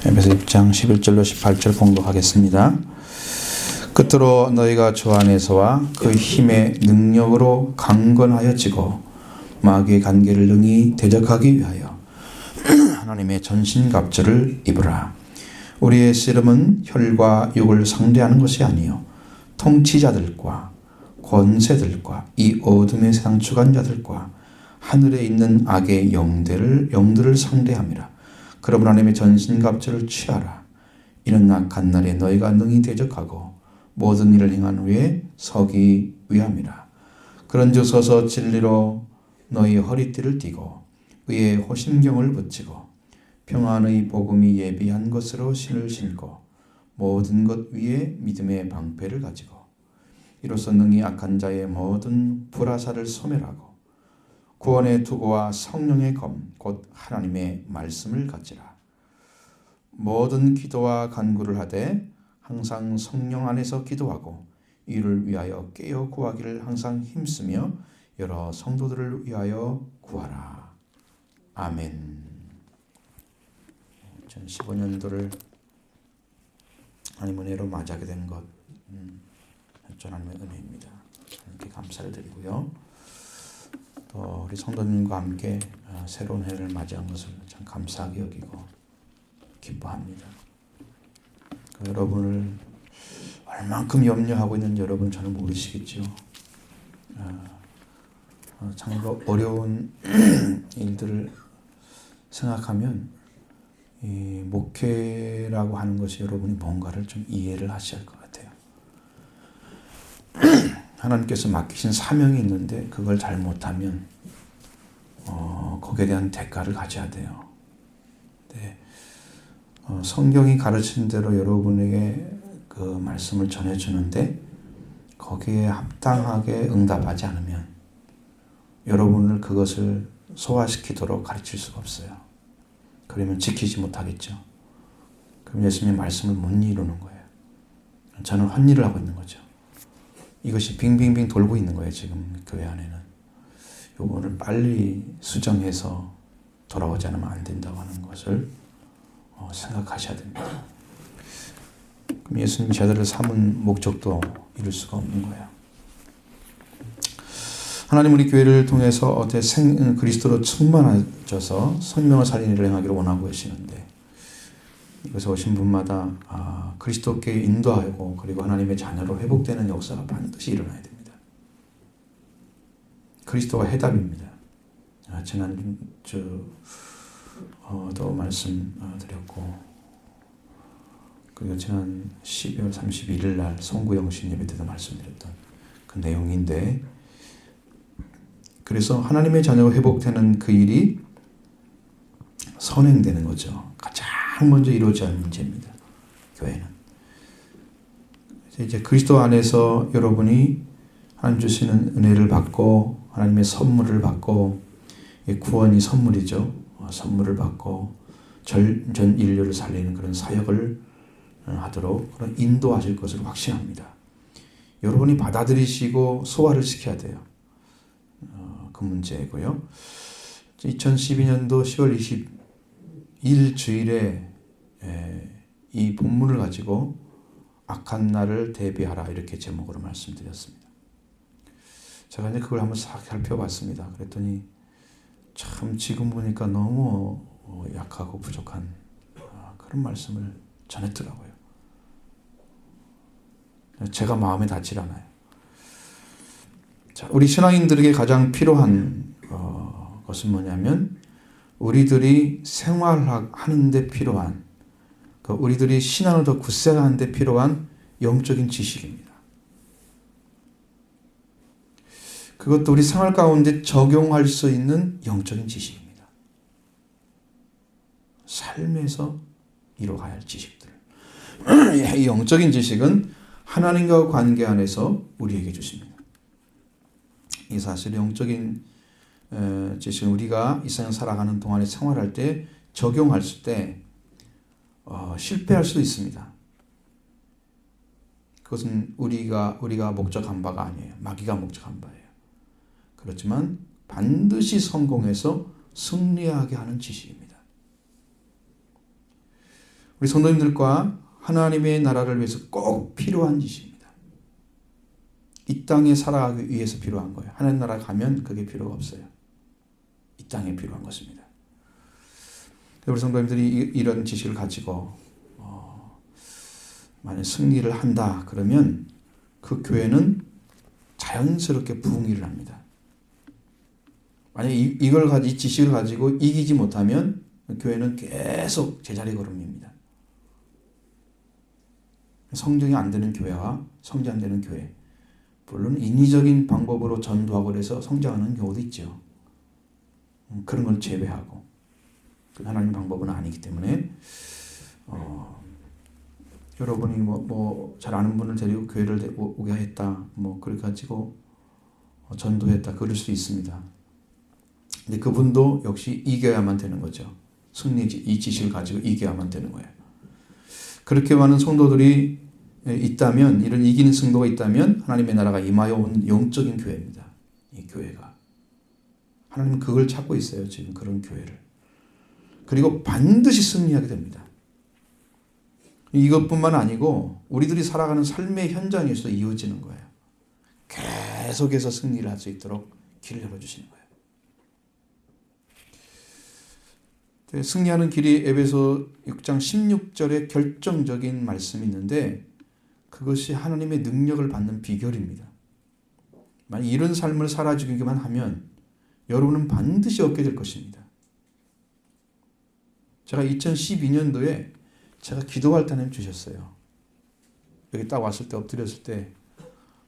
에베소 6장 11절로 18절 봉독하겠습니다. 끝으로 너희가 주 안에서와 그 힘의 능력으로 강건하여지고 마귀의 관계를 능히 대적하기 위하여 하나님의 전신갑주를 입으라. 우리의 씨름은 혈과 육을 상대하는 것이 아니요 통치자들과 권세들과 이 어둠의 세상 주관자들과 하늘에 있는 악의 영들을 상대함이라. 그러므로 하나님의 전신갑주를 취하라. 이는 악한 날에 너희가 능히 대적하고 모든 일을 행한 후에 서기 위함이라. 그런즉 서서 진리로 너희 허리띠를 띠고 의의 호심경을 붙이고 평안의 복음이 예비한 것으로 신을 신고 모든 것 위에 믿음의 방패를 가지고 이로써 능히 악한 자의 모든 불화살을 소멸하고 구원의 투구와 성령의 검 곧 하나님의 말씀을 가지라. 모든 기도와 간구를 하되 항상 성령 안에서 기도하고 이를 위하여 깨어 구하기를 항상 힘쓰며 여러 성도들을 위하여 구하라. 아멘. 2015년도를 하나님 은혜로 맞이하게 된 것 하나님의 은혜입니다. 이렇게 감사를 드리고요. 또 우리 성도님과 함께 새로운 해를 맞이한 것을 참 감사하게 여기고 기뻐합니다. 여러분을 얼만큼 염려하고 있는지 여러분 저는 모르시겠죠. 참으로 어려운 일들을 생각하면 이 목회라고 하는 것이 여러분이 뭔가를 좀 이해를 하셔야 할 것 같아요. 하나님께서 맡기신 사명이 있는데 그걸 잘 못하면 거기에 대한 대가를 가져야 돼요. 네. 성경이 가르친 대로 여러분에게 그 말씀을 전해주는데 거기에 합당하게 응답하지 않으면 여러분을 그것을 소화시키도록 가르칠 수가 없어요. 그러면 지키지 못하겠죠. 그럼 예수님의 말씀을 못 이루는 거예요. 저는 헛일을 하고 있는 거죠. 이것이 빙빙빙 돌고 있는 거예요. 지금 교회 안에는. 요거를 빨리 수정해서 돌아오지 않으면 안 된다고 하는 것을 생각하셔야 됩니다. 그럼 예수님 제자들을 삼은 목적도 이룰 수가 없는 거예요. 하나님 우리 교회를 통해서 어떻게 그리스도로 충만해져서 생명을 살리는 일을 행하기를 원하고 계시는데 이것에 오신 분마다 그리스도께 인도하고 그리고 하나님의 자녀로 회복되는 역사가 반드시 일어나야 됩니다. 그리스도가 해답입니다. 지난주도 말씀드렸고 그리고 지난 12월 31일 날 송구영신 예배 때도 말씀드렸던 그 내용인데 그래서 하나님의 자녀가 회복되는 그 일이 선행되는 거죠. 가장 먼저 이루어져야 하는 문제입니다. 교회는. 이제 그리스도 안에서 여러분이 하나님 주시는 은혜를 받고 하나님의 선물을 받고 구원이 선물이죠. 선물을 받고 전 인류를 살리는 그런 사역을 하도록 그런 인도하실 것을 확신합니다. 여러분이 받아들이시고 소화를 시켜야 돼요. 그 문제고요. 2012년도 10월 22일 주일에 이 본문을 가지고 악한 날을 대비하라 이렇게 제목으로 말씀드렸습니다. 제가 이제 그걸 한번 싹 살펴봤습니다. 그랬더니 참 지금 보니까 너무 약하고 부족한 그런 말씀을 전했더라고요. 제가 마음에 닿질 않아요. 자, 우리 신앙인들에게 가장 필요한 것은 뭐냐면 우리들이 생활하는 데 필요한 우리들이 신앙을 더 굳세하는 데 필요한 영적인 지식입니다. 그것도 우리 생활 가운데 적용할 수 있는 영적인 지식입니다. 삶에서 이루어가야 할 지식들. 이 영적인 지식은 하나님과 관계 안에서 우리에게 주십니다. 이 사실 영적인 지식은 우리가 이 세상 살아가는 동안에 생활할 때 적용할 때 실패할 수도 있습니다. 그것은 우리가 목적한 바가 아니에요. 마귀가 목적한 바예요. 그렇지만 반드시 성공해서 승리하게 하는 지식입니다. 우리 성도님들과 하나님의 나라를 위해서 꼭 필요한 짓입니다. 이 땅에 살아가기 위해서 필요한 거예요. 하나님 나라 가면 그게 필요가 없어요. 이 땅에 필요한 것입니다. 우리 성도님들이 이런 지식을 가지고 만약 승리를 한다 그러면 그 교회는 자연스럽게 부흥을 합니다. 만약 이 지식을 가지고 이기지 못하면 교회는 계속 제자리 걸음입니다. 성장이 안 되는 교회와 성장 안 되는 교회, 물론 인위적인 방법으로 전도하고 그래서 성장하는 경우도 있죠. 그런 건 제외하고 하나님 방법은 아니기 때문에 여러분이 잘 아는 분을 데리고 교회를 오게 했다, 그래 가지고 전도했다, 그럴 수 있습니다. 근데 그분도 역시 이겨야만 되는 거죠. 이 지식을 가지고 이겨야만 되는 거예요. 그렇게 많은 성도들이 있다면, 이런 이기는 성도가 있다면 하나님의 나라가 임하여 온 영적인 교회입니다. 이 교회가. 하나님은 그걸 찾고 있어요. 지금 그런 교회를. 그리고 반드시 승리하게 됩니다. 이것뿐만 아니고 우리들이 살아가는 삶의 현장에서 이어지는 거예요. 계속해서 승리를 할 수 있도록 길을 열어주시는 거예요. 승리하는 길이 에베소 6장 16절에 결정적인 말씀이 있는데 그것이 하나님의 능력을 받는 비결입니다. 만약 이런 삶을 살아주기만 하면 여러분은 반드시 얻게 될 것입니다. 제가 2012년도에 제가 기도할 때 하나님 주셨어요. 여기 딱 왔을 때 엎드렸을 때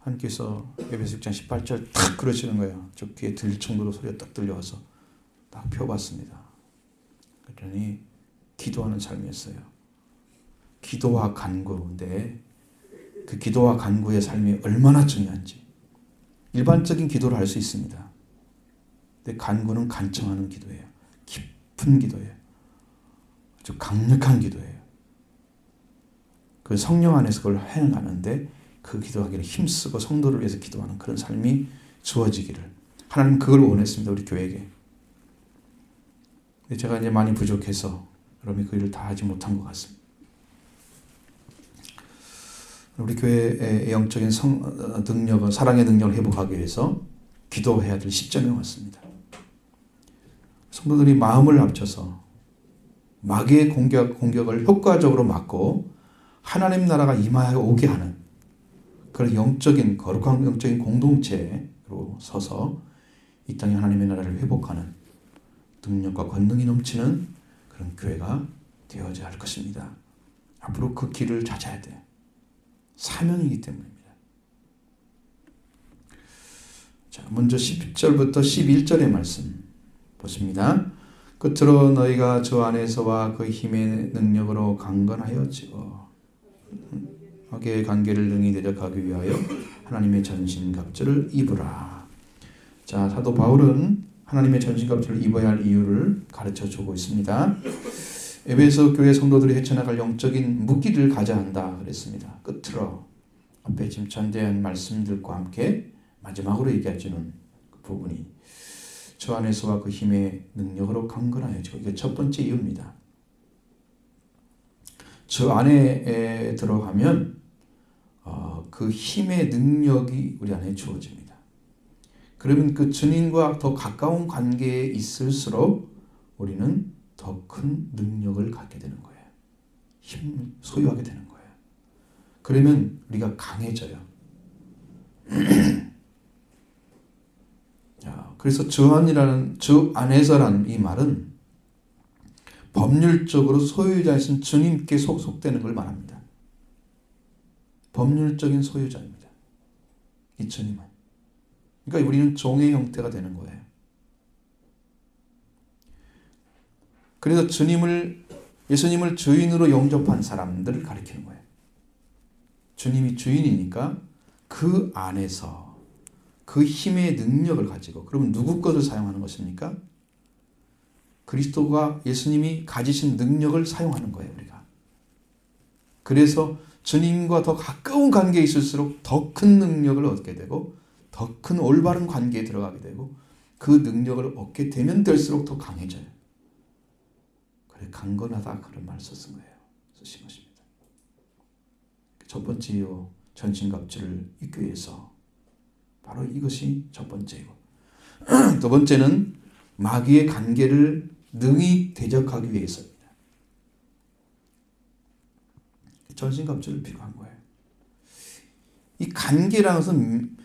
하나님께서 에베소 6장 18절 탁 그러시는 거예요. 저 귀에 들릴 정도로 소리가 딱 들려와서 딱 펴봤습니다. 그러니 기도하는 삶이었어요. 기도와 간구인데 그 기도와 간구의 삶이 얼마나 중요한지. 일반적인 기도를 할 수 있습니다. 근데 간구는 간청하는 기도예요. 깊은 기도예요. 아주 강력한 기도예요. 그 성령 안에서 그걸 해나가는데 그 기도하기를 힘쓰고 성도를 위해서 기도하는 그런 삶이 주어지기를. 하나님 그걸 원했습니다. 우리 교회에게. 근데 제가 이제 많이 부족해서 여러분이 그 일을 다 하지 못한 것 같습니다. 우리 교회의 영적인 능력은 사랑의 능력을 회복하기 위해서 기도해야 될 시점에 왔습니다. 성도들이 마음을 합쳐서 마귀의 공격을 효과적으로 막고 하나님 나라가 임하여 오게 하는 그런 거룩한 영적인 공동체로 서서 이 땅에 하나님의 나라를 회복하는 능력과 권능이 넘치는 그런 교회가 되어야 할 것입니다. 앞으로 그 길을 찾아야 돼요. 사명이기 때문입니다. 자, 먼저 10절부터 11절의 말씀 보십니다. 끝으로 너희가 저 안에서와 그 힘의 능력으로 강건하여지고 악의 관계를 능히 대적하기 위하여 하나님의 전신갑주를 입으라. 자, 사도 바울은 하나님의 전신갑주를 입어야 할 이유를 가르쳐주고 있습니다. 에베소 교회 성도들이 헤쳐나갈 영적인 무기를 가져야 한다 그랬습니다. 끝으로 앞에 지금 전대한 말씀들과 함께 마지막으로 얘기해주는 그 부분이 저 안에서와 그 힘의 능력으로 강건하여지고, 이게 첫 번째 이유입니다. 저 안에 들어가면 그 힘의 능력이 우리 안에 주어집니다. 그러면 그 주님과 더 가까운 관계에 있을수록 우리는 더 큰 능력을 갖게 되는 거예요. 힘을 소유하게 되는 거예요. 그러면 우리가 강해져요. 그래서 주 안에서라는 이 말은 법률적으로 소유자이신 주님께 속속되는 걸 말합니다. 법률적인 소유자입니다. 이 주님은. 그러니까 우리는 종의 형태가 되는 거예요. 그래서 예수님을 주인으로 영접한 사람들을 가리키는 거예요. 주님이 주인이니까 그 안에서 그 힘의 능력을 가지고, 그러면 누구 것을 사용하는 것입니까? 그리스도가 예수님이 가지신 능력을 사용하는 거예요, 우리가. 그래서 주님과 더 가까운 관계에 있을수록 더 큰 능력을 얻게 되고 더 큰 올바른 관계에 들어가게 되고 그 능력을 얻게 되면 될수록 더 강해져요. 그래, 강건하다 그런 말을 썼은 거예요. 쓰신 것입니다. 첫 번째요, 전신갑주를 입기 위해서. 바로 이것이 첫 번째이고, 두 번째는 마귀의 관계를 능히 대적하기 위해서입니다. 전신갑주를 필요한 거예요. 이 관계라는 것은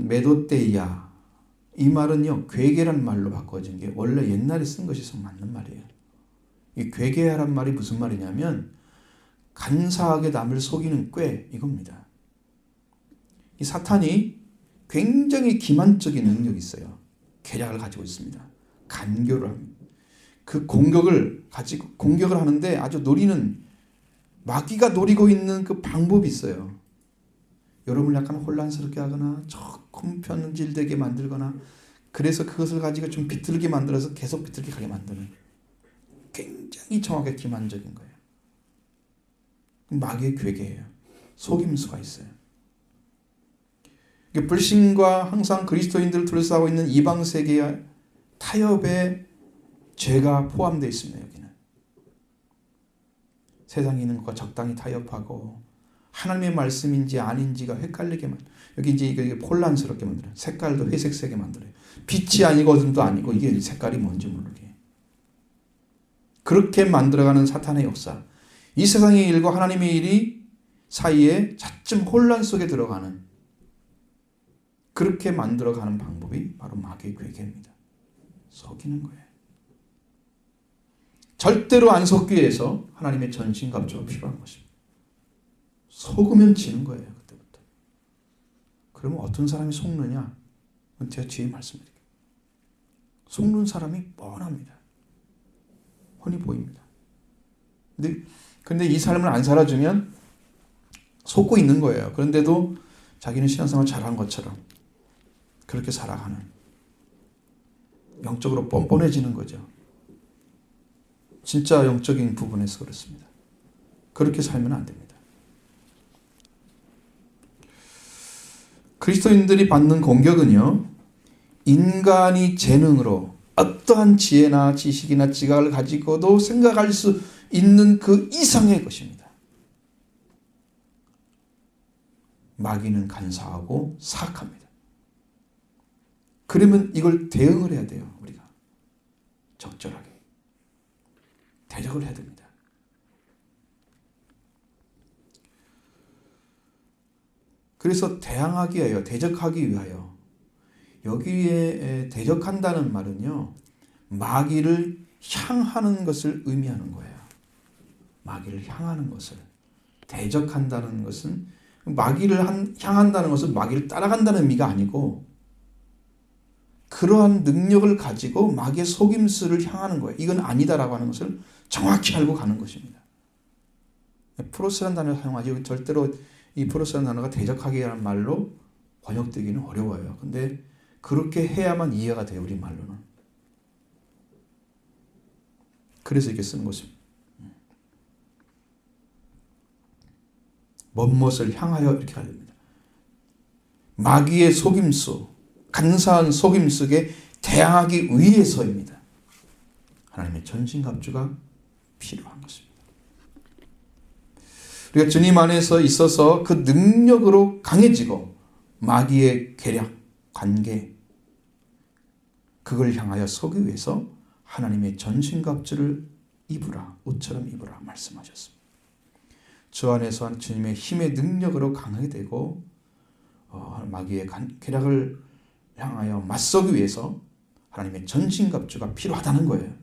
메도테이아, 이 말은요 괴계란 말로 바꿔진 게 원래 옛날에 쓴 것이 맞는 말이에요. 이 괴계란 말이 무슨 말이냐면 간사하게 남을 속이는 꾀, 이겁니다. 이 사탄이 굉장히 기만적인 능력이 있어요. 계략을 가지고 있습니다. 간교를 합니다. 그 공격을 하는데 아주 마귀가 노리고 있는 그 방법이 있어요. 여러분을 약간 혼란스럽게 하거나 조금 편질되게 만들거나, 그래서 그것을 가지고 좀 비틀게 만들어서 계속 비틀게 가게 만드는, 굉장히 정확하게 기만적인 거예요. 마귀의 괴계예요. 속임수가 있어요. 불신과 항상 그리스도인들을 둘러싸고 있는 이방 세계의 타협에 죄가 포함되어 있습니다. 여기는 세상에 있는 것과 적당히 타협하고 하나님의 말씀인지 아닌지가 헷갈리게 여기 이제 이게 혼란스럽게 만들어요. 색깔도 회색색에 만들어요. 빛이 아니고 어둠도 아니고 이게 색깔이 뭔지 모르게 그렇게 만들어가는 사탄의 역사. 이 세상의 일과 하나님의 일이 사이에 차츰 혼란 속에 들어가는, 그렇게 만들어가는 방법이 바로 마귀의 괴계입니다. 속이는 거예요. 절대로 안 속기 위해서 하나님의 전신갑주가 필요한 것입니다. 속으면 지는 거예요. 그때부터. 그러면 어떤 사람이 속느냐? 제가 뒤에 말씀드릴게요. 속는 사람이 뻔합니다. 훤히 보입니다. 근데 이 삶을 안 살아주면 속고 있는 거예요. 그런데도 자기는 신앙생활 잘한 것처럼 그렇게 살아가는, 영적으로 뻔뻔해지는 거죠. 진짜 영적인 부분에서 그렇습니다. 그렇게 살면 안 됩니다. 그리스도인들이 받는 공격은요, 인간이 재능으로 어떠한 지혜나 지식이나 지각을 가지고도 생각할 수 있는 그 이상의 것입니다. 마귀는 간사하고 사악합니다. 그러면 이걸 대응을 해야 돼요. 우리가 적절하게 대적을 해야 됩니다. 그래서 대항하기 위하여, 대적하기 위하여, 여기에 대적한다는 말은요, 마귀를 향하는 것을 의미하는 거예요. 마귀를 향하는 것을. 대적한다는 것은 마귀를 향한다는 것은 마귀를 따라간다는 의미가 아니고, 그러한 능력을 가지고 마귀의 속임수를 향하는 거예요. 이건 아니다라고 하는 것을 정확히 알고 가는 것입니다. 프로스라는 단어를 사용하지, 절대로 이 프로스라는 단어가 대적하기라는 말로 번역되기는 어려워요. 근데 그렇게 해야만 이해가 돼요, 우리 말로는. 그래서 이렇게 쓰는 것입니다. 멋을 향하여 이렇게 가야 됩니다. 마귀의 속임수, 간사한 속임수에 대항하기 위해서입니다. 하나님의 전신갑주가 필요한 것입니다. 우리가 주님 안에서 있어서 그 능력으로 강해지고 마귀의 계략, 관계, 그걸 향하여 서기 위해서 하나님의 전신갑주를 입으라, 옷처럼 입으라 말씀하셨습니다. 주 안에서 주님의 힘의 능력으로 강하게 되고 마귀의 계략을 향하여 맞서기 위해서 하나님의 전신갑주가 필요하다는 거예요.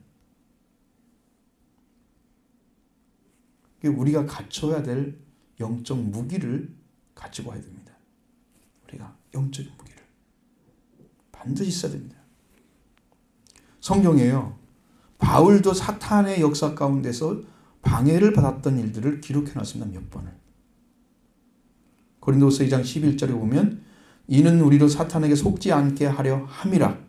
우리가 갖춰야 될 영적 무기를 가지고 와야 됩니다. 우리가 영적인 무기를 반드시 써야 됩니다. 성경에요, 바울도 사탄의 역사 가운데서 방해를 받았던 일들을 기록해 놨습니다. 몇 번을. 고린도서 2장 11절에 보면 이는 우리로 사탄에게 속지 않게 하려 함이라.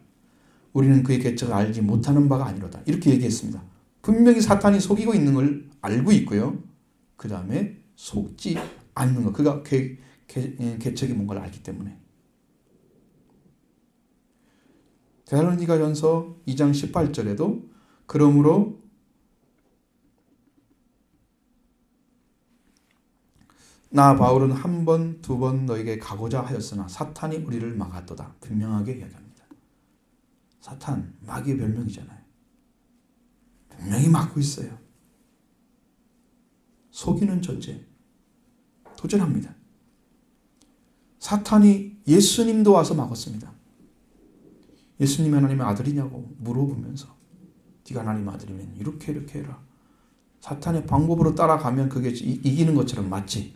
우리는 그의 계책을 알지 못하는 바가 아니로다. 이렇게 얘기했습니다. 분명히 사탄이 속이고 있는 걸 알고 있고요. 그 다음에 속지 않는 것. 그가 계책이 뭔가를 알기 때문에. 데살로니가전서 2장 18절에도 그러므로 나 바울은 한 번, 두 번 너에게 가고자 하였으나 사탄이 우리를 막았도다. 분명하게 이야기합니다. 사탄, 마귀의 별명이잖아요. 분명히 막고 있어요. 속이는 존재. 도전합니다. 사탄이 예수님도 와서 막았습니다. 예수님이 하나님의 아들이냐고 물어보면서 네가 하나님의 아들이면 이렇게 해라. 사탄의 방법으로 따라가면 그게 이기는 것처럼 맞지.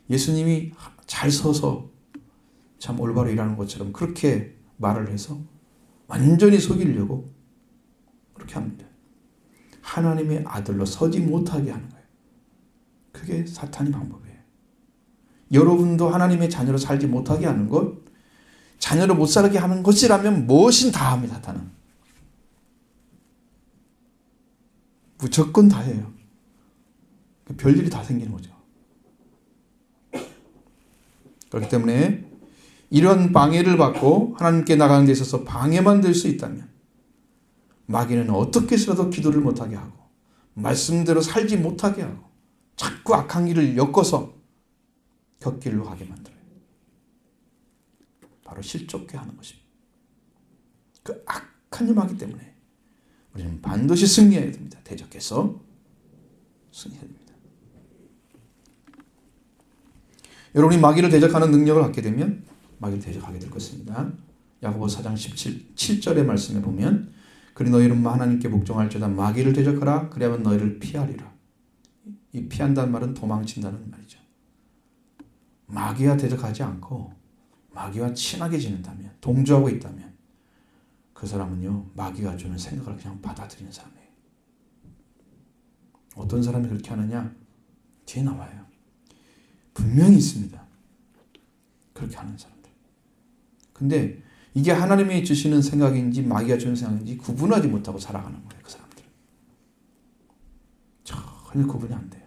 예수님이 잘 서서 참 올바로 일하는 것처럼 그렇게 말을 해서 완전히 속이려고 그렇게 합니다. 하나님의 아들로 서지 못하게 하는 거예요. 그게 사탄의 방법이에요. 여러분도 하나님의 자녀로 살지 못하게 하는 것, 자녀로 못 살게 하는 것이라면 무엇인 다 합니다. 사탄은. 무조건 다 해요. 별일이 다 생기는 거죠. 그렇기 때문에 이런 방해를 받고 하나님께 나가는 데 있어서 방해만 될 수 있다면 마귀는 어떻게 해서라도 기도를 못하게 하고 말씀대로 살지 못하게 하고 자꾸 악한 길을 엮어서 곁길로 가게 만들어요. 바로 실족케 하는 것입니다. 그 악한 일 하기 때문에 우리는 반드시 승리해야 됩니다. 대적해서 승리해야 됩니다. 여러분이 마귀를 대적하는 능력을 갖게 되면 마귀를 대적하게 될 것입니다. 야고보서 4장 7절의 말씀에 보면 그리 너희는 하나님께 복종할지어다 마귀를 대적하라 그리하면 너희를 피하리라. 이 피한다는 말은 도망친다는 말이죠. 마귀와 대적하지 않고 마귀와 친하게 지낸다면 동조하고 있다면 그 사람은요 마귀가 주는 생각을 그냥 받아들이는 사람이에요. 어떤 사람이 그렇게 하느냐? 뒤에 나와요. 분명히 있습니다. 그렇게 하는 사람들. 근데 이게 하나님이 주시는 생각인지 마귀가 주는 생각인지 구분하지 못하고 살아가는 거예요. 그 사람들. 전혀 구분이 안 돼요.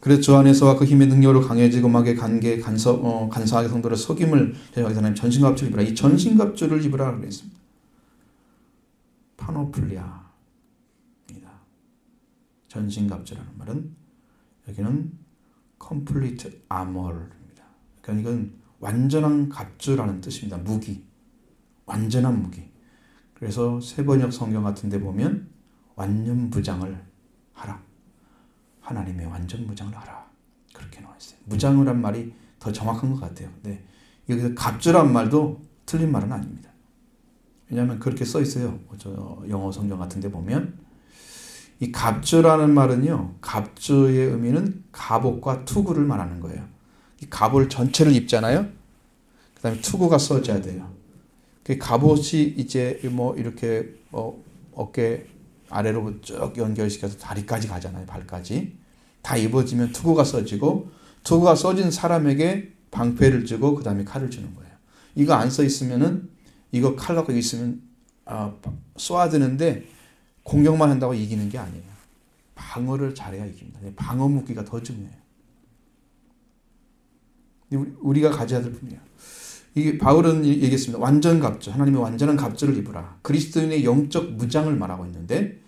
그래서 주 안에서와 그 힘의 능력으로 강해지고 마귀의 간사하게 성도를 속임을 대적하기 전에 전신갑주를 입으라. 이 전신갑주를 입으라 그랬습니다. 파노플리아. 전신갑주라는 말은 여기는 complete armor입니다. 그러니까 이건 완전한 갑주라는 뜻입니다. 무기. 완전한 무기. 그래서 세번역 성경 같은 데 보면 완전 무장을 하라. 하나님의 완전 무장을 하라. 그렇게 나와 있어요. 무장을 한 말이 더 정확한 것 같아요. 근데 여기서 갑주란 말도 틀린 말은 아닙니다. 왜냐하면 그렇게 써 있어요. 저 영어 성경 같은 데 보면 이 갑주라는 말은요. 갑주의 의미는 갑옷과 투구를 말하는 거예요. 이 갑옷 전체를 입잖아요. 그 다음에 투구가 써져야 돼요. 그 갑옷이 이제 이렇게 어깨 아래로 쭉 연결시켜서 다리까지 가잖아요. 발까지. 다 입어지면 투구가 써지고 투구가 써진 사람에게 방패를 주고 그 다음에 칼을 주는 거예요. 이거 안 써 있으면은 이거 칼 갖고 있으면 쏘아 드는데 공격만 한다고 이기는 게 아니에요. 방어를 잘해야 이깁니다. 방어 무기가 더 중요해요. 우리가 가져야 될 분이에요. 이게 바울은 얘기했습니다. 완전 갑주, 하나님의 완전한 갑주를 입으라. 그리스도인의 영적 무장을 말하고 있는데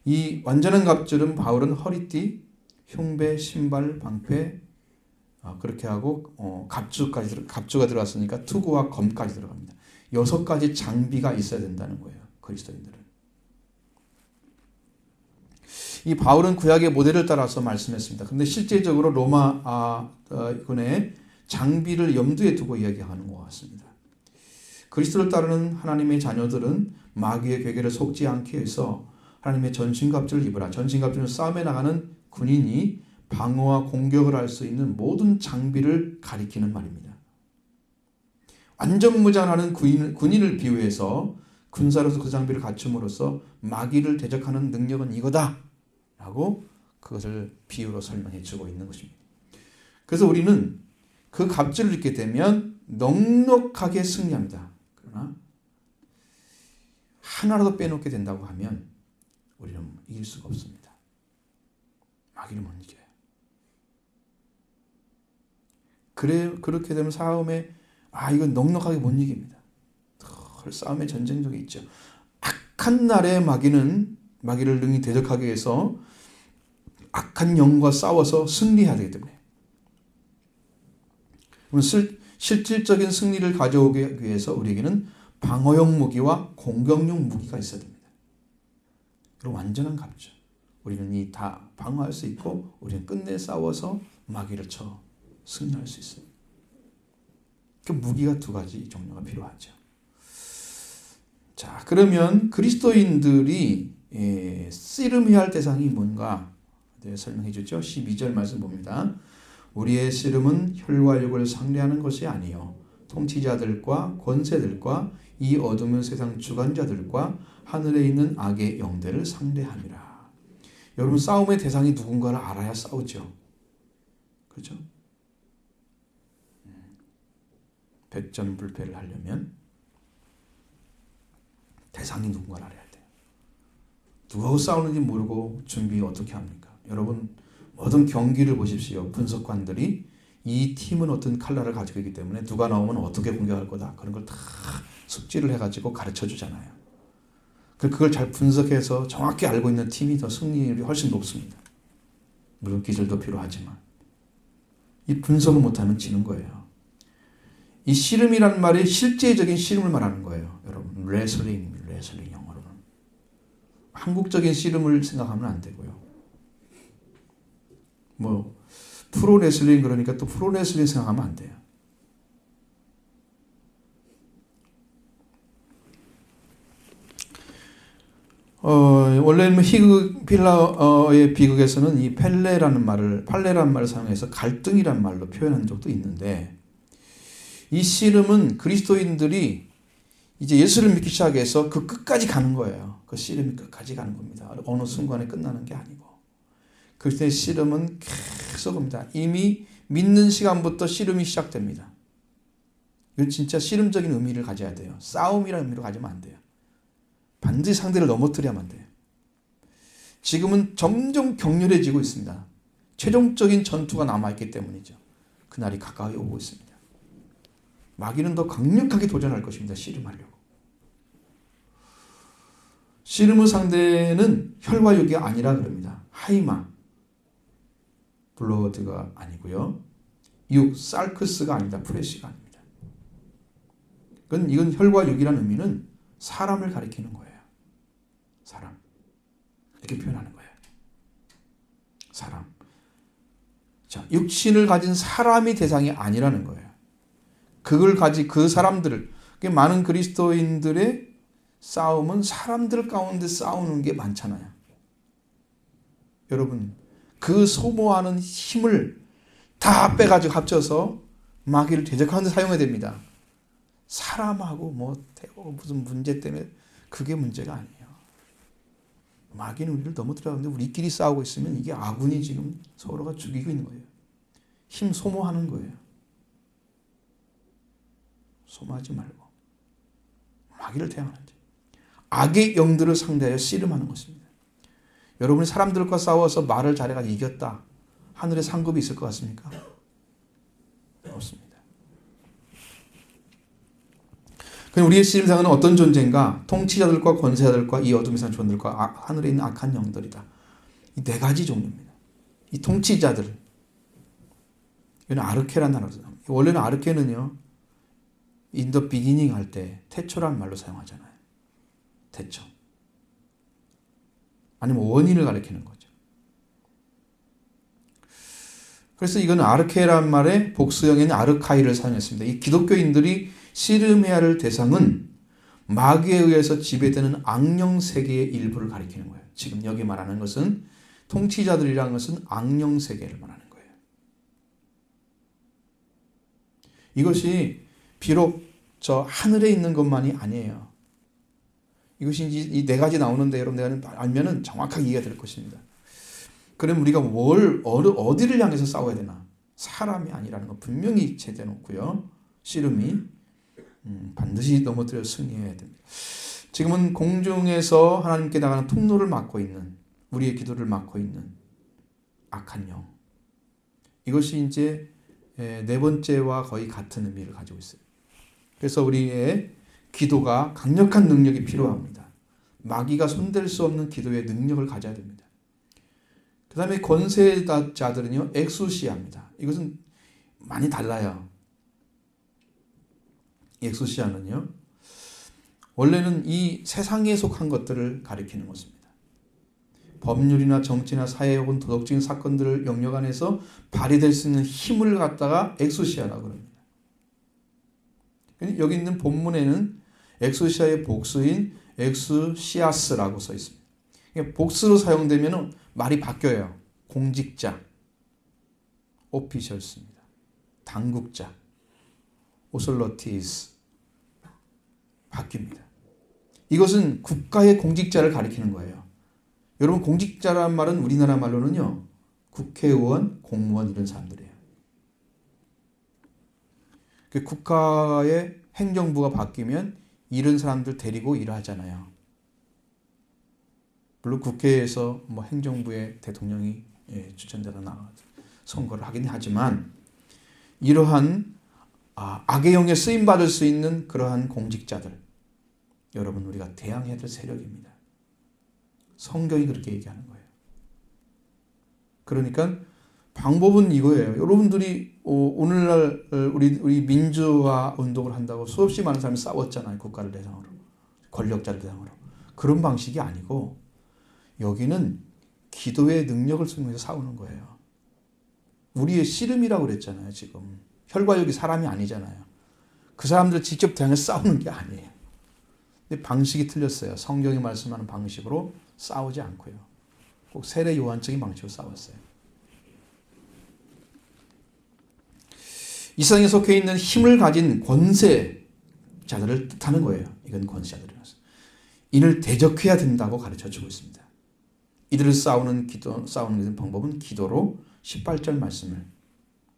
이 완전한 갑주는 바울은 허리띠, 흉배, 신발, 방패 그렇게 하고 갑주가 들어갔으니까 투구와 검까지 들어갑니다. 6가지 장비가 있어야 된다는 거예요. 그리스도인들은. 이 바울은 구약의 모델을 따라서 말씀했습니다. 근데 실제적으로 로마 군의 장비를 염두에 두고 이야기하는 것 같습니다. 그리스도를 따르는 하나님의 자녀들은 마귀의 괴계를 속지 않게 해서 하나님의 전신갑주를 입으라. 전신갑주는 싸움에 나가는 군인이 방어와 공격을 할 수 있는 모든 장비를 가리키는 말입니다. 완전 무장하는 군인을 비유해서 군사로서 그 장비를 갖춤으로써 마귀를 대적하는 능력은 이거다 라고 그것을 비유로 설명해 주고 있는 것입니다. 그래서 우리는 그 갑주를 입게 되면 넉넉하게 승리합니다. 그러나 하나라도 빼놓게 된다고 하면 우리는 이길 수가 없습니다. 마귀를 못 이겨요. 그렇게 되면 싸움에 이건 넉넉하게 못 이깁니다. 싸움의 전쟁력이 있죠. 악한 날에 마귀를 능히 대적하기 위해서 악한 영과 싸워서 승리해야 되기 때문에. 실질적인 승리를 가져오기 위해서 우리에게는 방어용 무기와 공격용 무기가 있어야 됩니다. 그리고 완전한 갑주. 우리는 이 다 방어할 수 있고 우리는 끝내 싸워서 마귀를 쳐 승리할 수 있습니다. 그 무기가 두 가지 종류가 필요하죠. 자, 그러면 그리스도인들이 씨름해야 할 대상이 뭔가 설명해 주죠. 12절 말씀 봅니다. 우리의 씨름은 혈과 육을 상대하는 것이 아니요 통치자들과 권세들과 이 어둠의 세상 주관자들과 하늘에 있는 악의 영들을 상대함이라. 여러분, 싸움의 대상이 누군가를 알아야 싸우죠. 그렇죠? 백전불패를 하려면 대상이 누군가를 알아야 돼요. 누구하고 싸우는지 모르고 준비 어떻게 합니까? 여러분, 모든 경기를 보십시오. 분석관들이 이 팀은 어떤 칼날을 가지고 있기 때문에 누가 나오면 어떻게 공격할 거다. 그런 걸 다 숙지를 해가지고 가르쳐 주잖아요. 그걸 잘 분석해서 정확히 알고 있는 팀이 더 승리율이 훨씬 높습니다. 물론 기술도 필요하지만. 이 분석을 못하면 지는 거예요. 이 씨름이라는 말이 실제적인 씨름을 말하는 거예요. 여러분, 레슬링 영어로는. 한국적인 씨름을 생각하면 안 되고요. 프로레슬링 그러니까 또 프로레슬링 생각하면 안 돼요. 원래는 필라의 비극에서는 이 팔레라는 말을 사용해서 갈등이란 말로 표현한 적도 있는데, 이 씨름은 그리스도인들이 이제 예수를 믿기 시작해서 그 끝까지 가는 거예요. 그 씨름이 끝까지 가는 겁니다. 어느 순간에 끝나는 게 아니고. 그리스도의 씨름은 계속 옵니다. 이미 믿는 시간부터 씨름이 시작됩니다. 이건 진짜 씨름적인 의미를 가져야 돼요. 싸움이라는 의미로 가지면 안 돼요. 반드시 상대를 넘어뜨려야만 돼요. 지금은 점점 격렬해지고 있습니다. 최종적인 전투가 남아있기 때문이죠. 그날이 가까이 오고 있습니다. 마귀는 더 강력하게 도전할 것입니다. 씨름하려고. 씨름의 상대는 혈과 육이 아니라 그럽니다. 하이마, 블러드가 아니고요. 육, 살크스가 아니다. 프레시가 아닙니다. 이건 혈과 육이라는 의미는 사람을 가리키는 거예요. 사람. 이렇게 표현하는 거예요. 사람. 자, 육신을 가진 사람이 대상이 아니라는 거예요. 그걸 가진 그 사람들을, 많은 그리스도인들의 싸움은 사람들 가운데 싸우는 게 많잖아요. 여러분, 그 소모하는 힘을 다 빼가지고 합쳐서 마귀를 대적하는 데 사용해야 됩니다. 사람하고 무슨 문제 때문에 그게 문제가 아니에요. 마귀는 우리를 넘어뜨려는데 우리끼리 싸우고 있으면 이게 아군이 지금 서로가 죽이고 있는 거예요. 힘 소모하는 거예요. 소모하지 말고 마귀를 대항하는지. 악의 영들을 상대하여 씨름하는 것입니다. 여러분이 사람들과 싸워서 말을 잘해가지고 이겼다. 하늘에 상급이 있을 것 같습니까? 없습니다. 그럼 우리의 씨름상은 어떤 존재인가? 통치자들과 권세자들과 이 어둠의 세상 존재들과 하늘에 있는 악한 영들이다. 이 네 가지 종류입니다. 이 통치자들. 이건 아르케라는 단어로 써요. 원래는 아르케는요, in the beginning 할 때 태초라는 말로 사용하잖아요. 태초. 아니면 원인을 가리키는 거죠. 그래서 이건 아르케라는 말의 복수형인 아르카이를 사용했습니다. 이 기독교인들이 씨름해야 할 대상은 마귀에 의해서 지배되는 악령 세계의 일부를 가리키는 거예요. 지금 여기 말하는 것은 통치자들이라는 것은 악령 세계를 말하는 거예요. 이것이 비록 저 하늘에 있는 것만이 아니에요. 이것이 이 네 가지 나오는데 여러분 알면은 정확하게 이해가 될 것입니다. 그럼 우리가 어디를 향해서 싸워야 되나? 사람이 아니라는 거 분명히 제대놓고요. 씨름이 반드시 넘어뜨려 승리해야 됩니다. 지금은 공중에서 하나님께 나가는 통로를 막고 있는, 우리의 기도를 막고 있는 악한 영. 이것이 이제 네 번째와 거의 같은 의미를 가지고 있어요. 그래서 우리의 기도가 강력한 능력이 필요합니다. 마귀가 손댈 수 없는 기도의 능력을 가져야 됩니다. 그 다음에 권세자들은요, 엑수시아입니다. 이것은 많이 달라요. 엑수시아는요, 원래는 이 세상에 속한 것들을 가리키는 것입니다. 법률이나 정치나 사회 혹은 도덕적인 사건들을 영역 안에서 발휘될 수 있는 힘을 갖다가 엑수시아라고 합니다. 여기 있는 본문에는 엑수시아의 복수인 엑수시아스라고 써 있습니다. 복수로 사용되면 말이 바뀌어요. 공직자, 오피셜스입니다. 당국자, 오솔러티스 바뀝니다. 이것은 국가의 공직자를 가리키는 거예요. 여러분, 공직자란 말은 우리나라 말로는요, 국회의원, 공무원 이런 사람들이에요. 국가의 행정부가 바뀌면 이런 사람들 데리고 일하잖아요. 물론 국회에서 뭐 행정부의 대통령이 추천자로 나와 선거를 하긴 하지만 이러한 악의 영에 쓰임 받을 수 있는 그러한 공직자들, 여러분 우리가 대항해야 될 세력입니다. 성경이 그렇게 얘기하는 거예요. 그러니까 방법은 이거예요. 여러분들이 오늘날 우리 민주화 운동을 한다고 수없이 많은 사람이 싸웠잖아요. 국가를 대상으로, 권력자를 대상으로. 그런 방식이 아니고 여기는 기도의 능력을 통해서 싸우는 거예요. 우리의 씨름이라고 그랬잖아요. 지금 혈과육이 사람이 아니잖아요. 그 사람들 직접 대항해서 싸우는 게 아니에요. 근데 방식이 틀렸어요. 성경이 말씀하는 방식으로 싸우지 않고요. 꼭 세례 요한적인 방식으로 싸웠어요. 이 세상에 속해 있는 힘을 가진 권세자들을 뜻하는 거예요. 이건 권세자들이라서. 이를 대적해야 된다고 가르쳐주고 있습니다. 이들을 싸우는 방법은 기도로 18절 말씀을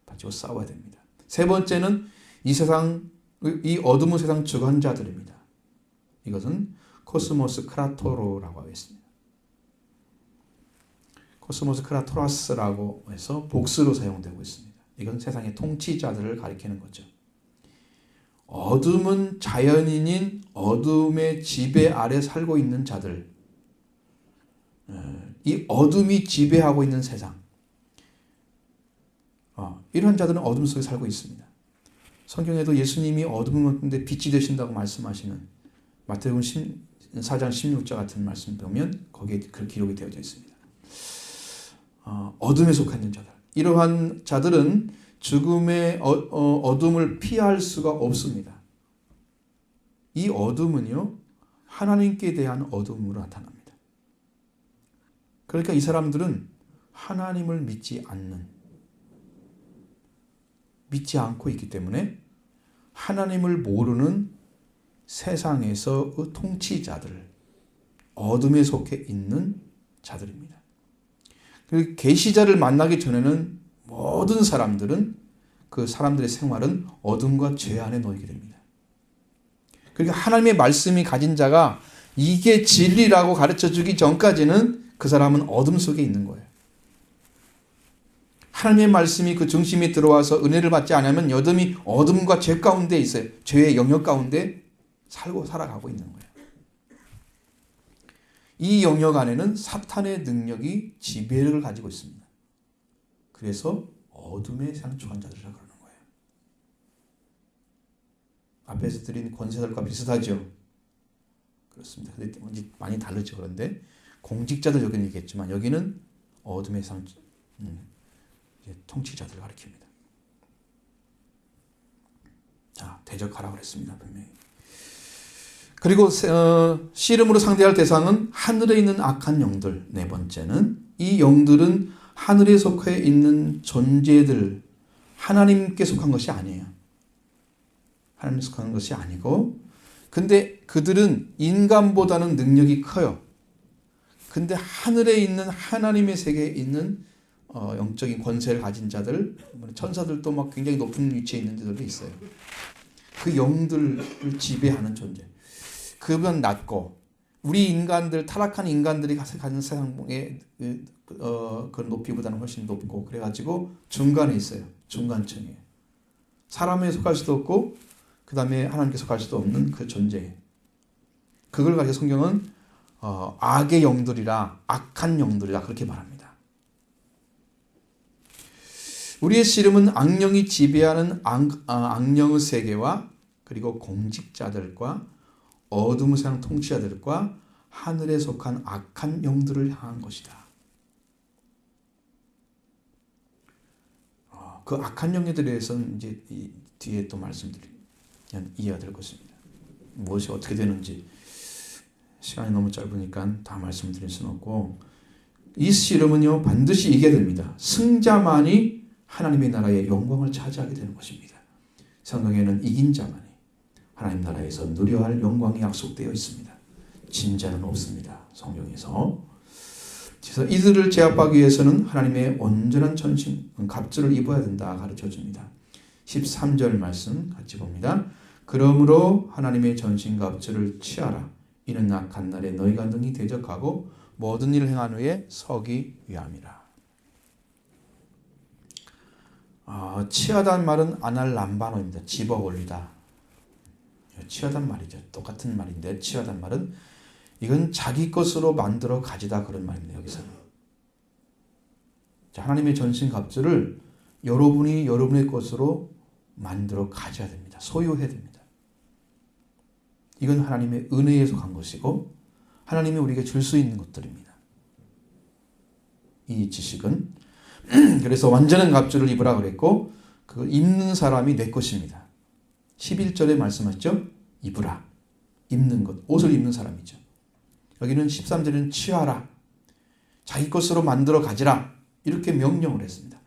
가지고 싸워야 됩니다. 세 번째는 이 어둠의 세상 주관자들입니다. 이것은 코스모스 크라토로라고 하겠습니다. 코스모스 크라토라스라고 해서 복수로 사용되고 있습니다. 이건 세상의 통치자들을 가리키는 거죠. 어둠은 자연인인 어둠의 지배 아래 살고 있는 자들, 이 어둠이 지배하고 있는 세상, 이런 자들은 어둠 속에 살고 있습니다. 성경에도 예수님이 어둠인데 빛이 되신다고 말씀하시는 마태복음 4장 16절 같은 말씀 보면 거기에 그 기록이 되어져 있습니다. 어둠에 속한 자들, 이러한 자들은 죽음의 어둠을 피할 수가 없습니다. 이 어둠은요, 하나님께 대한 어둠으로 나타납니다. 그러니까 이 사람들은 하나님을 믿지 않고 있기 때문에 하나님을 모르는 세상에서의 통치자들, 어둠에 속해 있는 자들입니다. 그리고 계시자를 만나기 전에는 모든 사람들은, 그 사람들의 생활은 어둠과 죄 안에 놓이게 됩니다. 그러니까 하나님의 말씀이 가진 자가 이게 진리라고 가르쳐주기 전까지는 그 사람은 어둠 속에 있는 거예요. 하나님의 말씀이 그 중심에 들어와서 은혜를 받지 않으면 여전히 어둠과 죄 가운데 있어요. 죄의 영역 가운데 살아가고 있는 거예요. 이 영역 안에는 사탄의 능력이 지배력을 가지고 있습니다. 그래서 어둠의 세상 주관자들이라고 그러는 거예요. 앞에서 드린 권세자들과 비슷하죠. 그렇습니다. 근데 많이 다르죠. 그런데 공직자들 여기는 얘기했지만 여기는 어둠의 세상 통치자들을 가리킵니다. 자, 대적하라고 그랬습니다. 분명히. 그리고 씨름으로 상대할 대상은 하늘에 있는 악한 영들. 네 번째는 이 영들은 하늘에 속해 있는 존재들, 하나님께 속한 것이 아니에요. 하나님께 속한 것이 아니고, 근데 그들은 인간보다는 능력이 커요. 근데 하늘에 있는 하나님의 세계에 있는 영적인 권세를 가진 자들, 천사들도 막 굉장히 높은 위치에 있는 자들도 있어요. 그 영들을 지배하는 존재. 그건 낮고, 우리 인간들, 타락한 인간들이 가진 세상의 그 높이보다는 훨씬 높고, 그래가지고 중간에 있어요. 중간층에. 사람에 속할 수도 없고, 그 다음에 하나님께 속할 수도 없는 그 존재. 그걸 가지고 성경은 악의 영들이라, 악한 영들이라 그렇게 말합니다. 우리의 씨름은 악령이 지배하는 악령의 세계와 그리고 공직자들과 어둠의 세상 통치자들과 하늘에 속한 악한 영들을 향한 것이다. 그 악한 영들에 대해서는 이제 뒤에 또 말씀드리면 이해가 될 것입니다. 무엇이 어떻게 되는지 시간이 너무 짧으니까 다 말씀드릴 수는 없고, 이 씨름은요 반드시 이기게 됩니다. 승자만이 하나님의 나라의 영광을 차지하게 되는 것입니다. 성경에는 이긴 자만이 하나님 나라에서 누려야 할 영광이 약속되어 있습니다. 진 자는 없습니다. 성경에서. 그래서 이들을 제압하기 위해서는 하나님의 온전한 전신, 갑주를 입어야 된다 가르쳐줍니다. 13절 말씀 같이 봅니다. 그러므로 하나님의 전신 갑주를 취하라. 이는 악한 날에 너희가 능히 대적하고 모든 일을 행한 후에 서기 위함이라. 취하다는 말은 아날람바노입니다. 집어 올리다. 취하단 말이죠. 똑같은 말인데 취하단 말은 이건 자기 것으로 만들어 가지다 그런 말입니다. 여기서는. 자, 하나님의 전신 갑주를 여러분이 여러분의 것으로 만들어 가져야 됩니다. 소유해야 됩니다. 이건 하나님의 은혜에 속한 것이고 하나님이 우리에게 줄 수 있는 것들입니다. 이 지식은 그래서 완전한 갑주를 입으라 그랬고 그 입는 사람이 내 것입니다. 11절에 말씀하셨죠? 입으라. 입는 것. 옷을 입는 사람이죠. 여기는 13절에는 취하라. 자기 것으로 만들어 가지라. 이렇게 명령을 했습니다.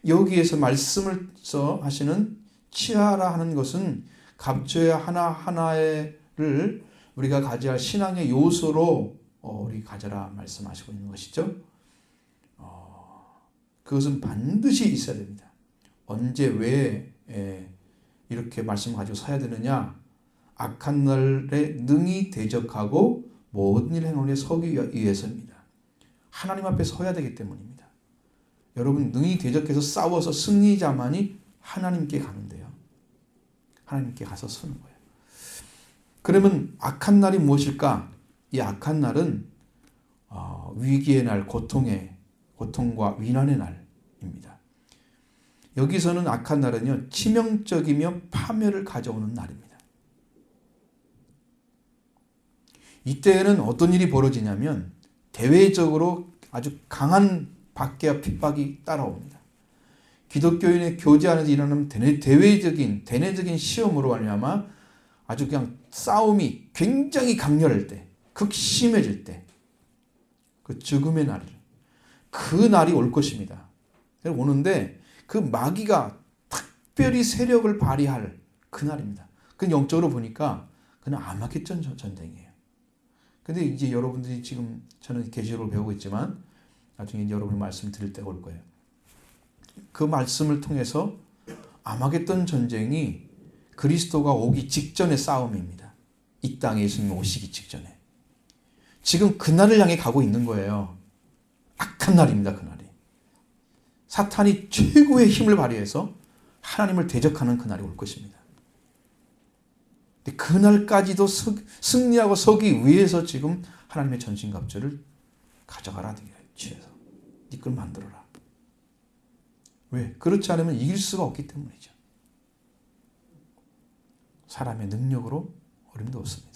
여기에서 말씀을 하시는 취하라 하는 것은 갑주의 하나하나를 우리가 가져야 할 신앙의 요소로 우리 가져라 말씀하시고 있는 것이죠. 그것은 반드시 있어야 됩니다. 언제 왜 이렇게 말씀 가지고 서야 되느냐? 악한 날에 능히 대적하고 모든 일 행함에 서기 위해서입니다. 하나님 앞에 서야 되기 때문입니다. 여러분 능히 대적해서 싸워서 승리자만이 하나님께 가는데요. 하나님께 가서 서는 거예요. 그러면 악한 날이 무엇일까? 이 악한 날은 위기의 날, 고통과 위난의 날입니다. 여기서는 악한 날은요 치명적이며 파멸을 가져오는 날입니다. 이때에는 어떤 일이 벌어지냐면 대외적으로 아주 강한 박해와 핍박이 따라옵니다. 기독교인의 교제 안에서 일어나는 대내적인 시험으로 말미암아 아주 그냥 싸움이 굉장히 강렬할 때, 극심해질 때, 그 죽음의 날, 그 날이 올 것입니다. 오는데 그 마귀가 특별히 세력을 발휘할 그 날입니다. 그 영적으로 보니까 그는 아마겟돈 전쟁이에요. 근데 이제 여러분들이 지금 저는 계시록을 배우고 있지만 나중에 여러분이 말씀 드릴 때가 올 거예요. 그 말씀을 통해서 아마겟돈 전쟁이 그리스도가 오기 직전의 싸움입니다. 이 땅에 예수님 오시기 직전에. 지금 그날을 향해 가고 있는 거예요. 악한 날입니다. 그날이. 사탄이 최고의 힘을 발휘해서 하나님을 대적하는 그날이 올 것입니다. 그날까지도 승리하고 서기 위해서 지금 하나님의 전신갑주를 가져가라. 취해서 네 걸 만들어라. 왜? 그렇지 않으면 이길 수가 없기 때문이죠. 사람의 능력으로 어림도 없습니다.